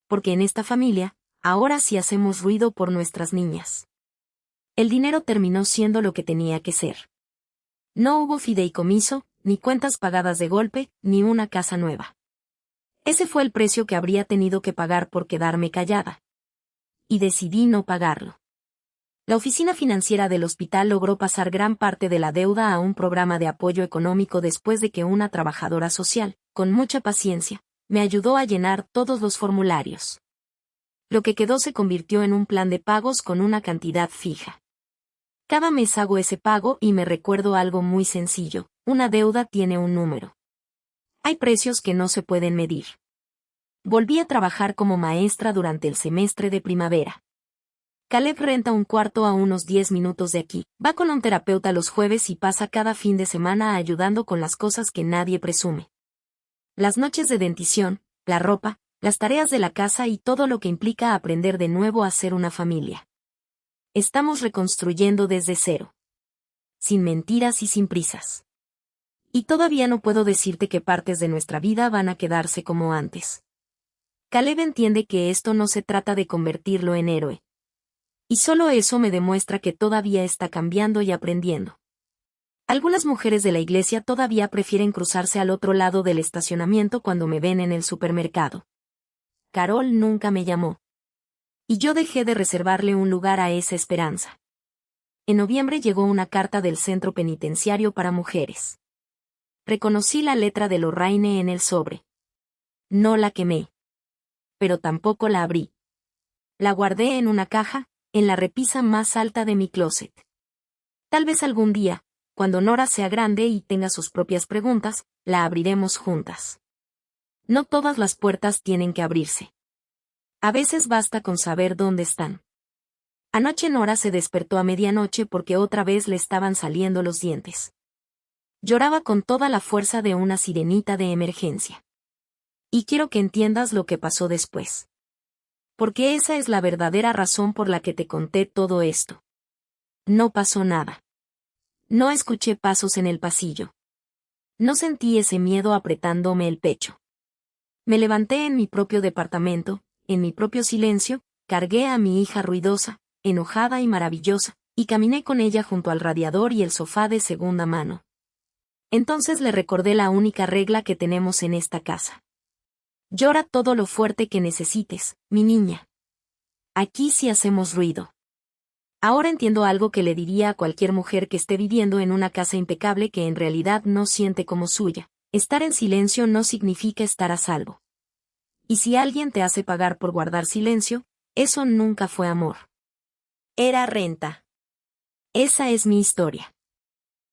Porque en esta familia, ahora sí hacemos ruido por nuestras niñas. El dinero terminó siendo lo que tenía que ser. No hubo fideicomiso, ni cuentas pagadas de golpe, ni una casa nueva. Ese fue el precio que habría tenido que pagar por quedarme callada. Y decidí no pagarlo. La oficina financiera del hospital logró pasar gran parte de la deuda a un programa de apoyo económico después de que una trabajadora social, con mucha paciencia, me ayudó a llenar todos los formularios. Lo que quedó se convirtió en un plan de pagos con una cantidad fija. Cada mes hago ese pago y me recuerdo algo muy sencillo: una deuda tiene un número. Hay precios que no se pueden medir. Volví a trabajar como maestra durante el semestre de primavera. Caleb renta un cuarto a unos 10 minutos de aquí, va con un terapeuta los jueves y pasa cada fin de semana ayudando con las cosas que nadie presume. Las noches de dentición, la ropa, las tareas de la casa y todo lo que implica aprender de nuevo a ser una familia. Estamos reconstruyendo desde cero. Sin mentiras y sin prisas. Y todavía no puedo decirte qué partes de nuestra vida van a quedarse como antes. Caleb entiende que esto no se trata de convertirlo en héroe. Y solo eso me demuestra que todavía está cambiando y aprendiendo. Algunas mujeres de la iglesia todavía prefieren cruzarse al otro lado del estacionamiento cuando me ven en el supermercado. Carol nunca me llamó. Y yo dejé de reservarle un lugar a esa esperanza. En noviembre llegó una carta del Centro Penitenciario para Mujeres. Reconocí la letra de Lorraine en el sobre. No la quemé. Pero tampoco la abrí. La guardé en una caja, en la repisa más alta de mi closet. Tal vez algún día, cuando Nora sea grande y tenga sus propias preguntas, la abriremos juntas. No todas las puertas tienen que abrirse. A veces basta con saber dónde están. Anoche Nora se despertó a medianoche porque otra vez le estaban saliendo los dientes. Lloraba con toda la fuerza de una sirenita de emergencia. Y quiero que entiendas lo que pasó después. Porque esa es la verdadera razón por la que te conté todo esto. No pasó nada. No escuché pasos en el pasillo. No sentí ese miedo apretándome el pecho. Me levanté en mi propio departamento, en mi propio silencio, cargué a mi hija ruidosa, enojada y maravillosa, y caminé con ella junto al radiador y el sofá de segunda mano. Entonces le recordé la única regla que tenemos en esta casa. Llora todo lo fuerte que necesites, mi niña. Aquí sí hacemos ruido. Ahora entiendo algo que le diría a cualquier mujer que esté viviendo en una casa impecable que en realidad no siente como suya. Estar en silencio no significa estar a salvo. Y si alguien te hace pagar por guardar silencio, eso nunca fue amor. Era renta. Esa es mi historia.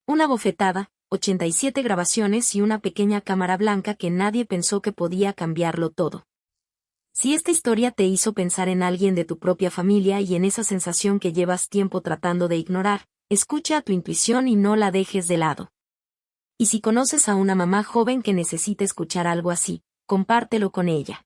Una bofetada, 87 grabaciones y una pequeña cámara blanca que nadie pensó que podía cambiarlo todo. Si esta historia te hizo pensar en alguien de tu propia familia y en esa sensación que llevas tiempo tratando de ignorar, escucha a tu intuición y no la dejes de lado. Y si conoces a una mamá joven que necesite escuchar algo así, compártelo con ella.